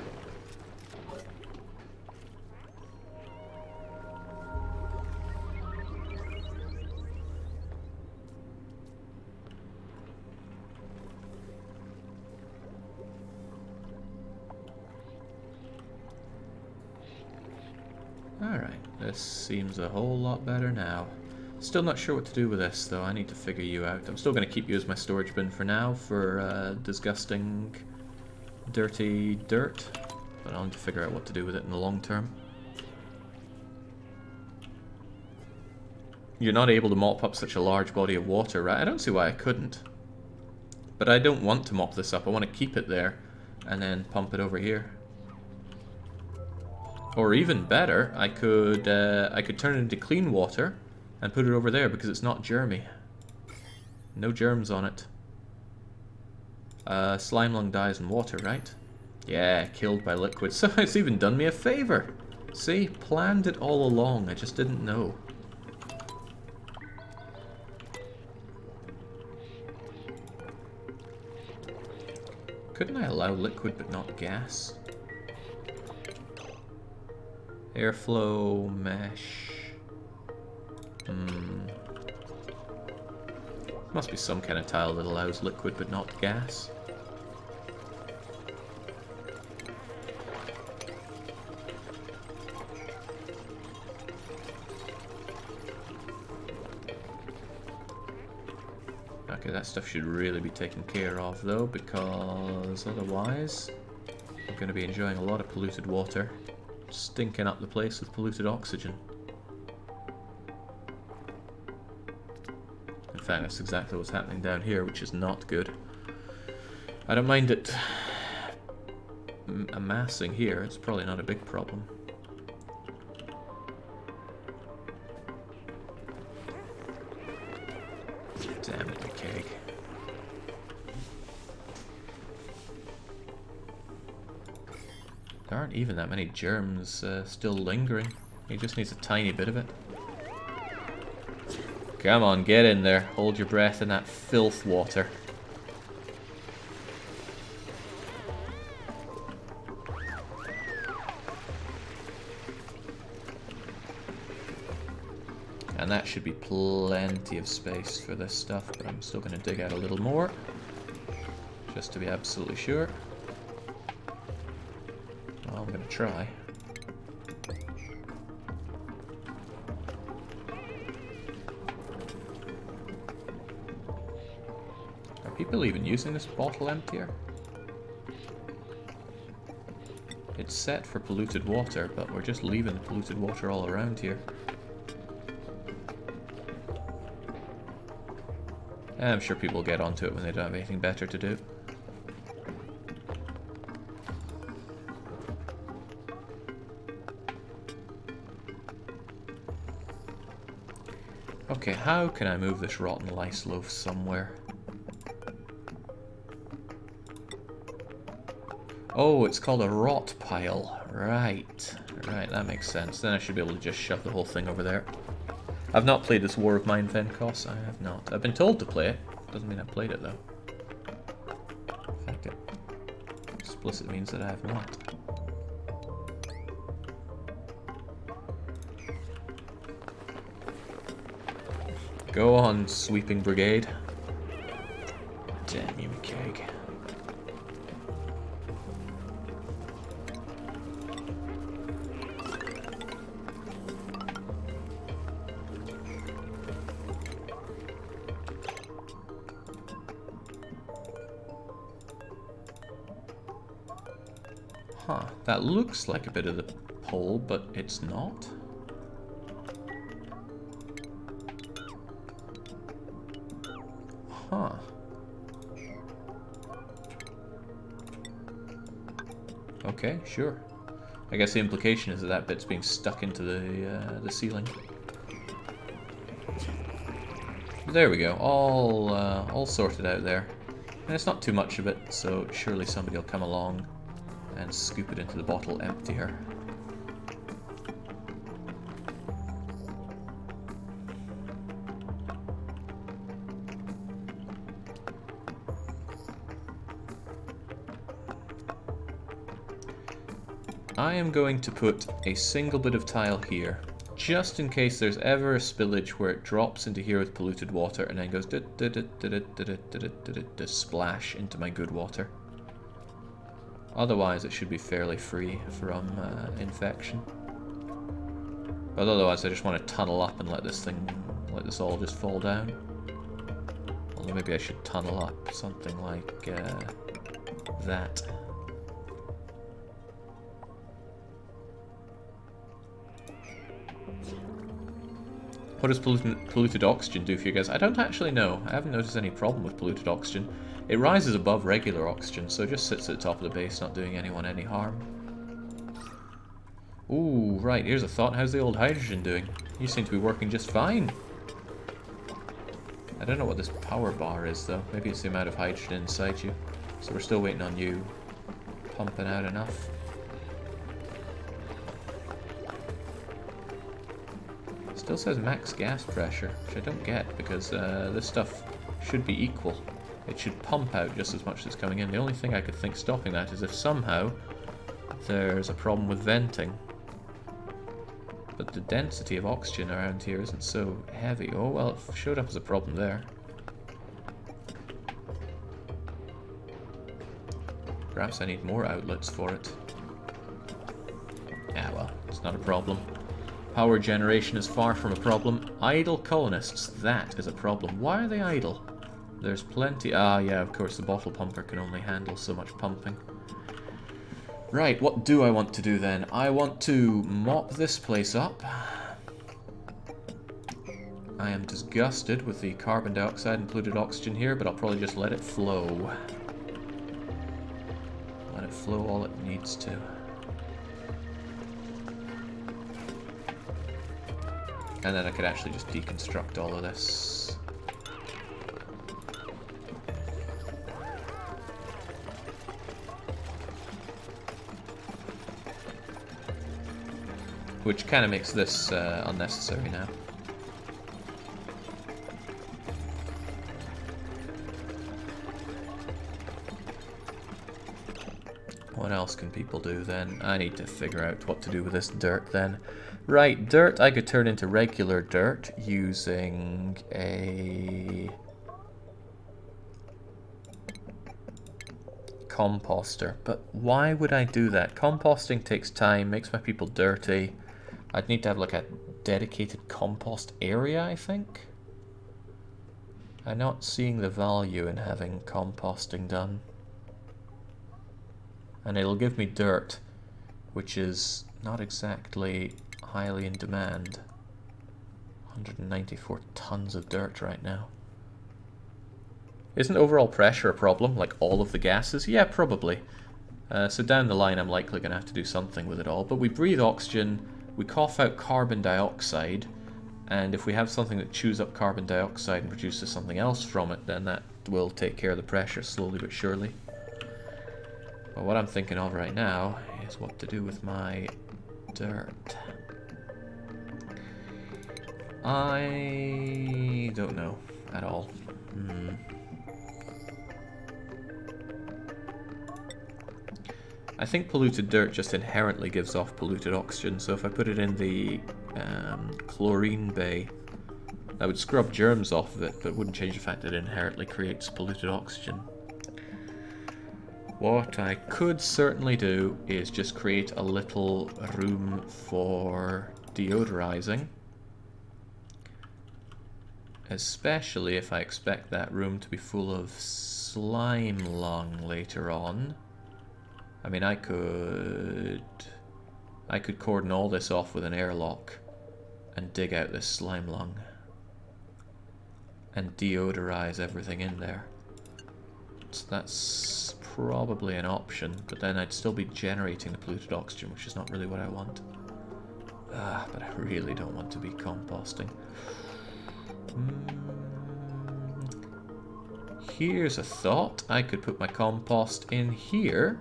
Alright, this seems a whole lot better now. Still not sure what to do with this, though. I need to figure you out. I'm still going to keep you as my storage bin for now, for disgusting, dirty dirt. But I'll need to figure out what to do with it in the long term. You're not able to mop up such a large body of water, right? I don't see why I couldn't. But I don't want to mop this up. I want to keep it there, and then pump it over here. Or even better, I could turn it into clean water and put it over there because it's not germy. No germs on it. Slime lung dies in water, right? Yeah, killed by liquid. So it's even done me a favor. See, planned it all along. I just didn't know. Couldn't I allow liquid but not gas? Airflow, mesh. Must be some kind of tile that allows liquid but not gas. Okay, that stuff should really be taken care of though, because otherwise I'm going to be enjoying a lot of polluted water, stinking up the place with polluted oxygen. In fact, that's exactly what's happening down here, which is not good. I don't mind it amassing here, it's probably not a big problem. Damn it, the keg. There aren't even that many germs still lingering. He just needs a tiny bit of it. Come on, get in there. Hold your breath in that filth water. And that should be plenty of space for this stuff, but I'm still going to dig out a little more, just to be absolutely sure. Well, I'm going to try. Are people even using this bottle emptier? It's set for polluted water, but we're just leaving the polluted water all around here. I'm sure people will get onto it when they don't have anything better to do. Okay, how can I move this rotten lice loaf somewhere? Oh, it's called a rot pile. Right. Right, that makes sense. Then I should be able to just shove the whole thing over there. I've not played this War of Mine Venkos. I have not. I've been told to play it. Doesn't mean I've played it, though. In fact, it explicitly means that I have not. Go on, sweeping brigade. Damn you, keg. Huh, that looks like a bit of the pole, but it's not. Huh. Okay, sure. I guess the implication is that that bit's being stuck into the ceiling. But there we go, all sorted out there. And it's not too much of it, so surely somebody will come along and scoop it into the bottle emptier. I am going to put a single bit of tile here, just in case there's ever a spillage where it drops into here with polluted water and then goes splash into my good water. Otherwise, it should be fairly free from infection. But otherwise, I just want to tunnel up and let this all just fall down. Although maybe I should tunnel up something like that. What does polluted oxygen do for you guys? I don't actually know. I haven't noticed any problem with polluted oxygen. It rises above regular oxygen, so it just sits at the top of the base, not doing anyone any harm. Ooh, right, here's a thought. How's the old hydrogen doing? You seem to be working just fine. I don't know what this power bar is, though. Maybe it's the amount of hydrogen inside you. So we're still waiting on you pumping out enough. Still says max gas pressure, which I don't get, because this stuff should be equal. It should pump out just as much as coming in. The only thing I could think stopping that is if somehow there's a problem with venting. But the density of oxygen around here isn't so heavy. Oh well, it showed up as a problem there. Perhaps I need more outlets for it. Ah well, it's not a problem. Power generation is far from a problem. Idle colonists, that is a problem. Why are they idle? There's plenty... Ah yeah, of course, the bottle pumper can only handle so much pumping. Right, what do I want to do then? I want to mop this place up. I am disgusted with the carbon dioxide and polluted oxygen here, but I'll probably just let it flow. Let it flow all it needs to. And then I could actually just deconstruct all of this. Which kind of makes this unnecessary now. What else can people do then? I need to figure out what to do with this dirt then. Right, dirt I could turn into regular dirt using a composter. But why would I do that? Composting takes time, makes my people dirty. I'd need to have like a dedicated compost area, I think. I'm not seeing the value in having composting done. And it'll give me dirt, which is not exactly highly in demand. 194 tons of dirt right now. Isn't overall pressure a problem, like all of the gases? Yeah, probably. So down the line I'm likely going to have to do something with it all. But we breathe oxygen, we cough out carbon dioxide, and if we have something that chews up carbon dioxide and produces something else from it, then that will take care of the pressure slowly but surely. But what I'm thinking of right now is what to do with my dirt. I don't know at all. I think polluted dirt just inherently gives off polluted oxygen, so if I put it in the chlorine bay, that would scrub germs off of it, but wouldn't change the fact that it inherently creates polluted oxygen. What I could certainly do is just create a little room for deodorizing. Especially if I expect that room to be full of slime lung later on. I mean, I could cordon all this off with an airlock and dig out this slime lung and deodorize everything in there. So that's probably an option, but then I'd still be generating the polluted oxygen, which is not really what I want. But I really don't want to be composting. Here's a thought. I could put my compost in here.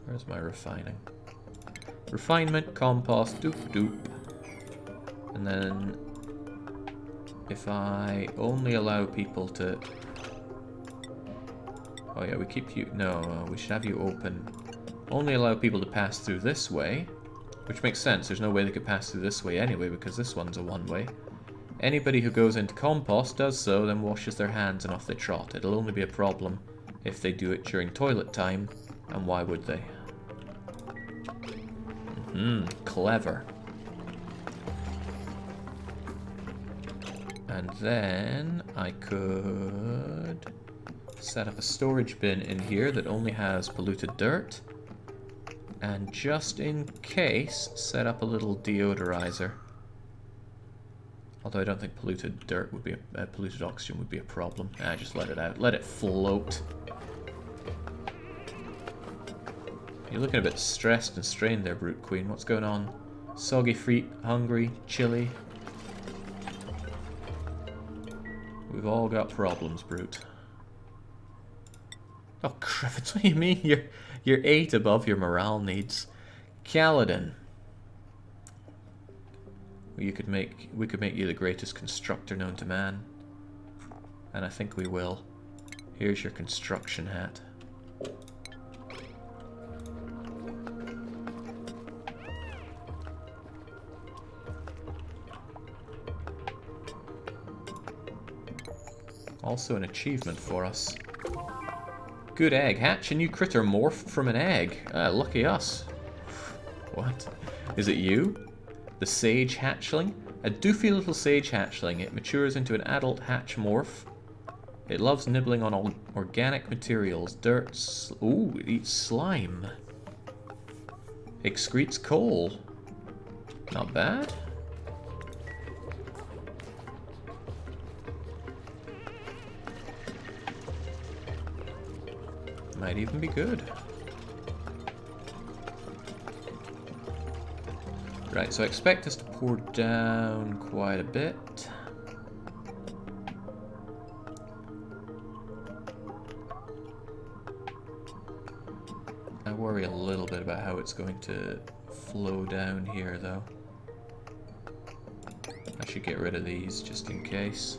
Where's my refining? Refinement, compost, doop doop. And then if I only allow people to... Oh yeah, we keep you... No, we should have you open. Only allow people to pass through this way. Which makes sense. There's no way they could pass through this way anyway, because this one's a one-way. Anybody who goes into compost does so, then washes their hands and off they trot. It'll only be a problem if they do it during toilet time, and why would they? Clever. And then I could set up a storage bin in here that only has polluted dirt. And just in case, set up a little deodorizer. Although I don't think polluted dirt would be polluted oxygen would be a problem. Just let it out. Let it float. You're looking a bit stressed and strained there, Brute Queen. What's going on? Soggy feet, hungry, chilly. We've all got problems, Brute. Oh, crickets, what do you mean? You're 8 above your morale needs. Kaladin. We could make you the greatest constructor known to man. And I think we will. Here's your construction hat. Also an achievement for us. Good egg. Hatch a new critter morphed from an egg. Lucky us. What? Is it you? The sage hatchling? A doofy little sage hatchling. It matures into an adult hatch morph. It loves nibbling on organic materials. Dirt. Ooh, it eats slime. Excretes coal. Not bad. Might even be good. Right, so I expect us to pour down quite a bit. I worry a little bit about how it's going to flow down here, though. I should get rid of these just in case.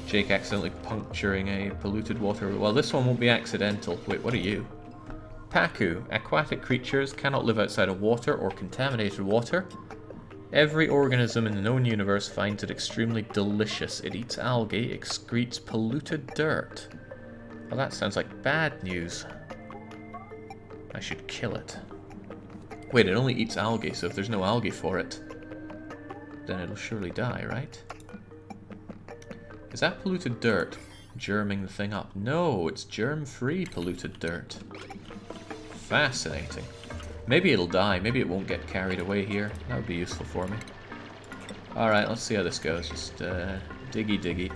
Jake accidentally puncturing a polluted water. Well, this one won't be accidental. Wait, what are you? Paku. Aquatic creatures cannot live outside of water or contaminated water. Every organism in the known universe finds it extremely delicious. It eats algae, excretes polluted dirt. Well, that sounds like bad news. I should kill it. Wait, it only eats algae, so if there's no algae for it, then it'll surely die, right? Is that polluted dirt germing the thing up? No, it's germ-free polluted dirt. Fascinating. Maybe it'll die. Maybe it won't get carried away here. That would be useful for me. Alright, let's see how this goes. Just diggy diggy.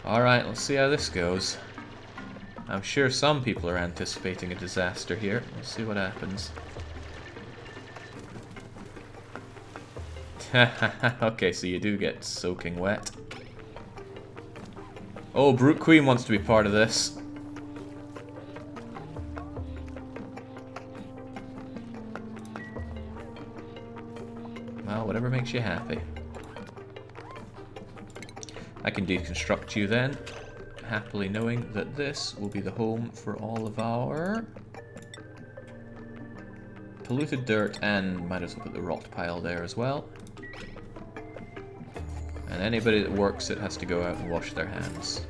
Alright, let's see how this goes. I'm sure some people are anticipating a disaster here. Let's see what happens. Okay, so you do get soaking wet. Oh, Brute Queen wants to be part of this. Well, whatever makes you happy. I can deconstruct you then, happily knowing that this will be the home for all of our polluted dirt, and might as well put the rot pile there as well. And anybody that works it has to go out and wash their hands.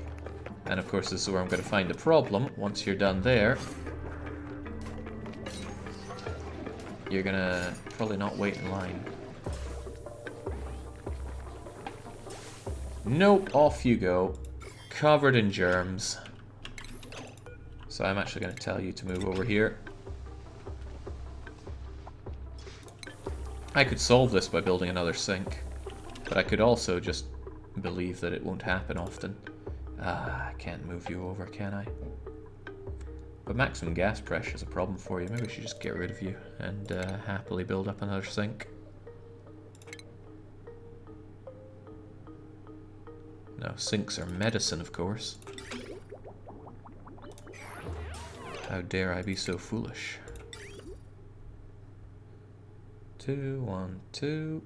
And of course this is where I'm going to find the problem. Once you're done there, you're going to probably not wait in line. Nope, off you go. Covered in germs. So I'm actually going to tell you to move over here. I could solve this by building another sink, but I could also just believe that it won't happen often. I can't move you over, can I? But maximum gas pressure is a problem for you. Maybe I should just get rid of you and happily build up another sink. No, sinks are medicine, of course. How dare I be so foolish? 2, 1, 2.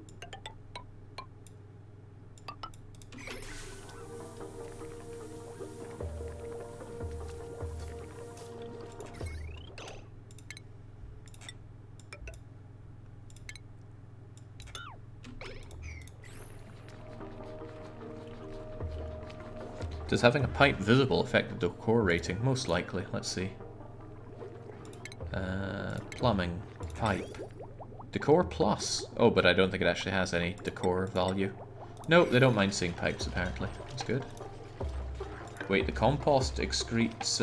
Does having a pipe visible affect the decor rating? Most likely. Let's see. Plumbing. Pipe. Decor plus. Oh, but I don't think it actually has any decor value. Nope, they don't mind seeing pipes, apparently. That's good. Wait, the compost excretes,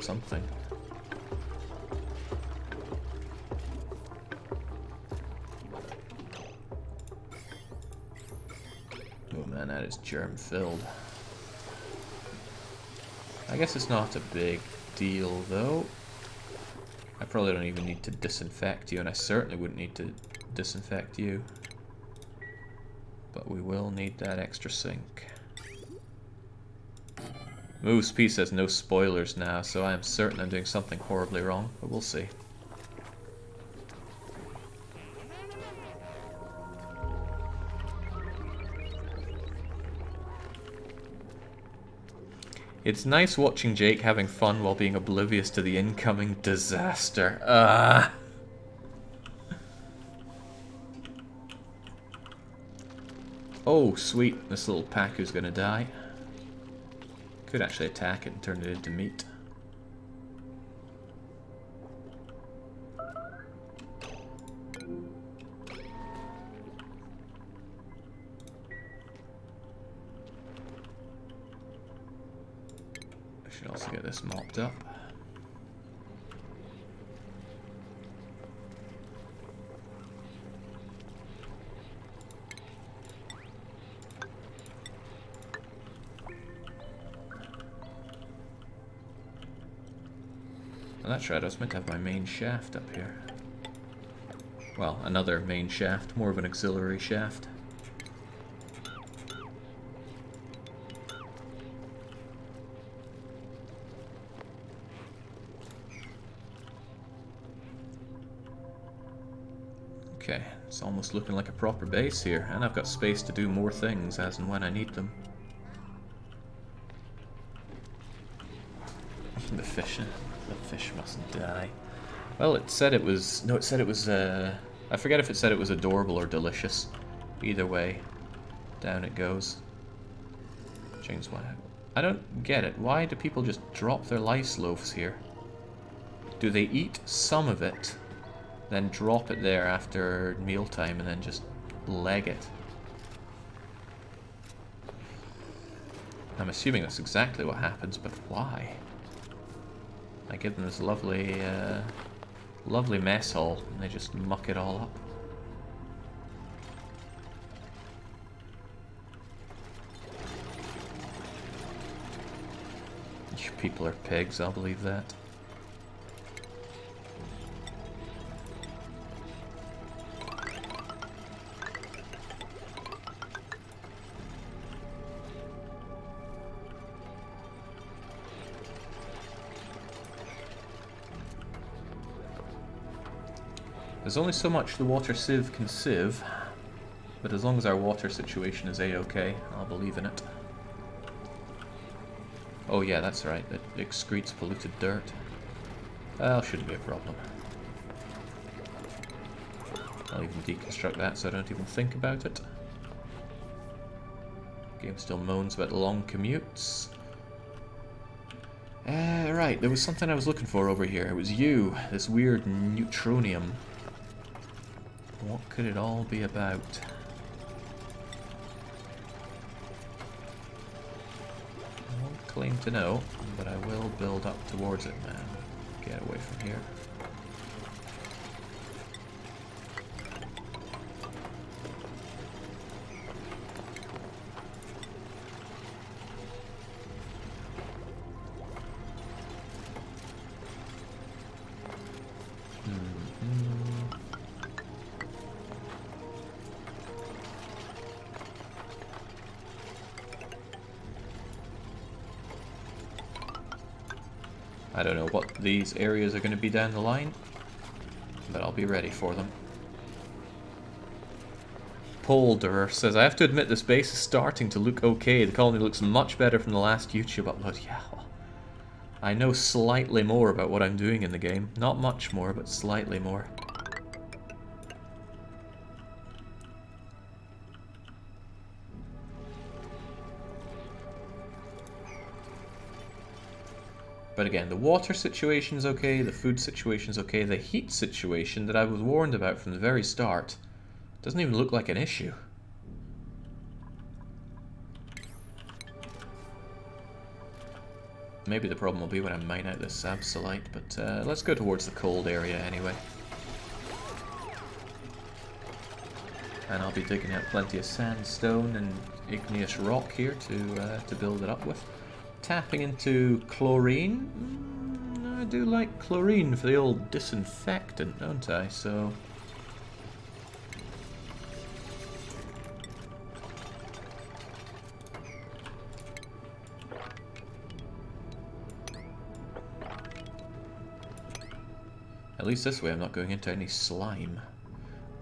something. Oh man, that is germ-filled. I guess it's not a big deal, though. I probably don't even need to disinfect you, and I certainly wouldn't need to disinfect you. But we will need that extra sink. Moves P says no spoilers now, so I am certain I'm doing something horribly wrong, but we'll see. It's nice watching Jake having fun while being oblivious to the incoming disaster. Ah. Oh, sweet. This little Paku's gonna die. Could actually attack it and turn it into meat. I should also get this mopped up. Oh, that's right, I was meant to have my main shaft up here. Well, another main shaft, more of an auxiliary shaft. Okay, it's almost looking like a proper base here, and I've got space to do more things as and when I need them. The fish mustn't die. Well, it said it was, no, it said it was, I forget if it said it was adorable or delicious. Either way, down it goes. James, why? I don't get it. Why do people just drop their lice loaves here? Do they eat some of it, then drop it there after mealtime, and then just leg it? I'm assuming that's exactly what happens, but why? I give them this lovely, lovely mess hall, and they just muck it all up. You people are pigs, I'll believe that. There's only so much the water sieve can sieve, but as long as our water situation is a-okay, I'll believe in it. Oh yeah, that's right, it excretes polluted dirt. Well, shouldn't be a problem. I'll even deconstruct that so I don't even think about it. Game still moans about the long commutes. Right, there was something I was looking for over here. It was you, this weird neutronium. What could it all be about? I won't claim to know, but I will build up towards it now. Get away from here. I don't know what these areas are going to be down the line, but I'll be ready for them. Polder says, I have to admit this base is starting to look okay. The colony looks much better from the last YouTube upload. Yeah, I know slightly more about what I'm doing in the game. Not much more, but slightly more. But again, the water situation's okay, the food situation's okay, the heat situation that I was warned about from the very start doesn't even look like an issue. Maybe the problem will be when I mine out this absolite, but let's go towards the cold area anyway. And I'll be digging out plenty of sandstone and igneous rock here to build it up with. Tapping into chlorine. I do like chlorine for the old disinfectant, don't I? So at least this way I'm not going into any slime.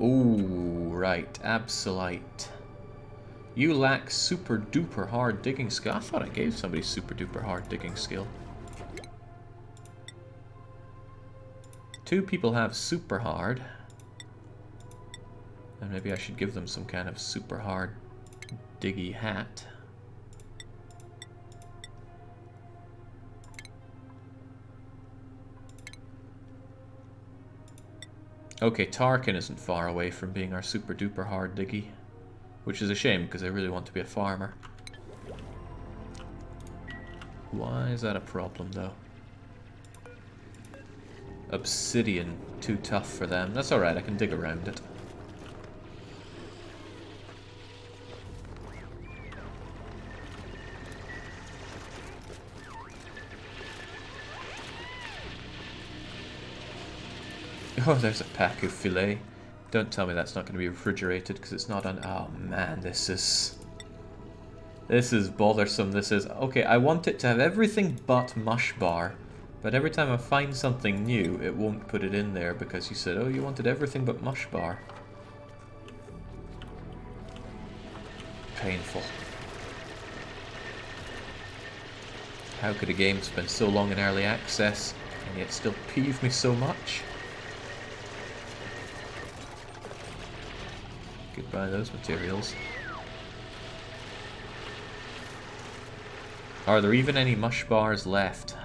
Ooh, right, absolite. You lack super duper hard digging skill. I thought I gave somebody super duper hard digging skill. 2 people have super hard. And maybe I should give them some kind of super hard diggy hat. Okay, Tarkin isn't far away from being our super duper hard diggy. Which is a shame, because I really want to be a farmer. Why is that a problem, though? Obsidian, too tough for them. That's alright, I can dig around it. Oh, there's a pack of filet. Don't tell me that's not going to be refrigerated, because it's not on... Oh man, this is bothersome, this is... Okay, I want it to have everything but mush bar. But every time I find something new, it won't put it in there, because you said, oh, you wanted everything but mush bar. Painful. How could a game spend so long in early access, and yet still peeve me so much? Goodbye those materials. Are there even any mush bars left?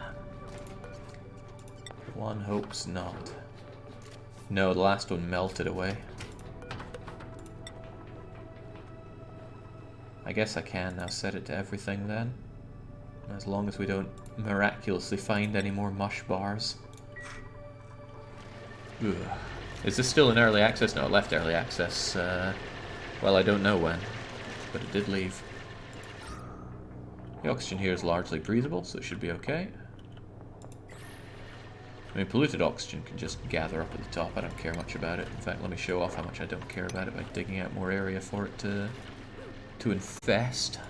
One hopes not. No, the last one melted away. I guess I can now set it to everything then. As long as we don't miraculously find any more mush bars. Ugh. Is this still in early access? No, it left early access. Well, I don't know when, but it did leave. The oxygen here is largely breathable, so it should be okay. I mean, polluted oxygen can just gather up at the top. I don't care much about it. In fact, let me show off how much I don't care about it by digging out more area for it to infest.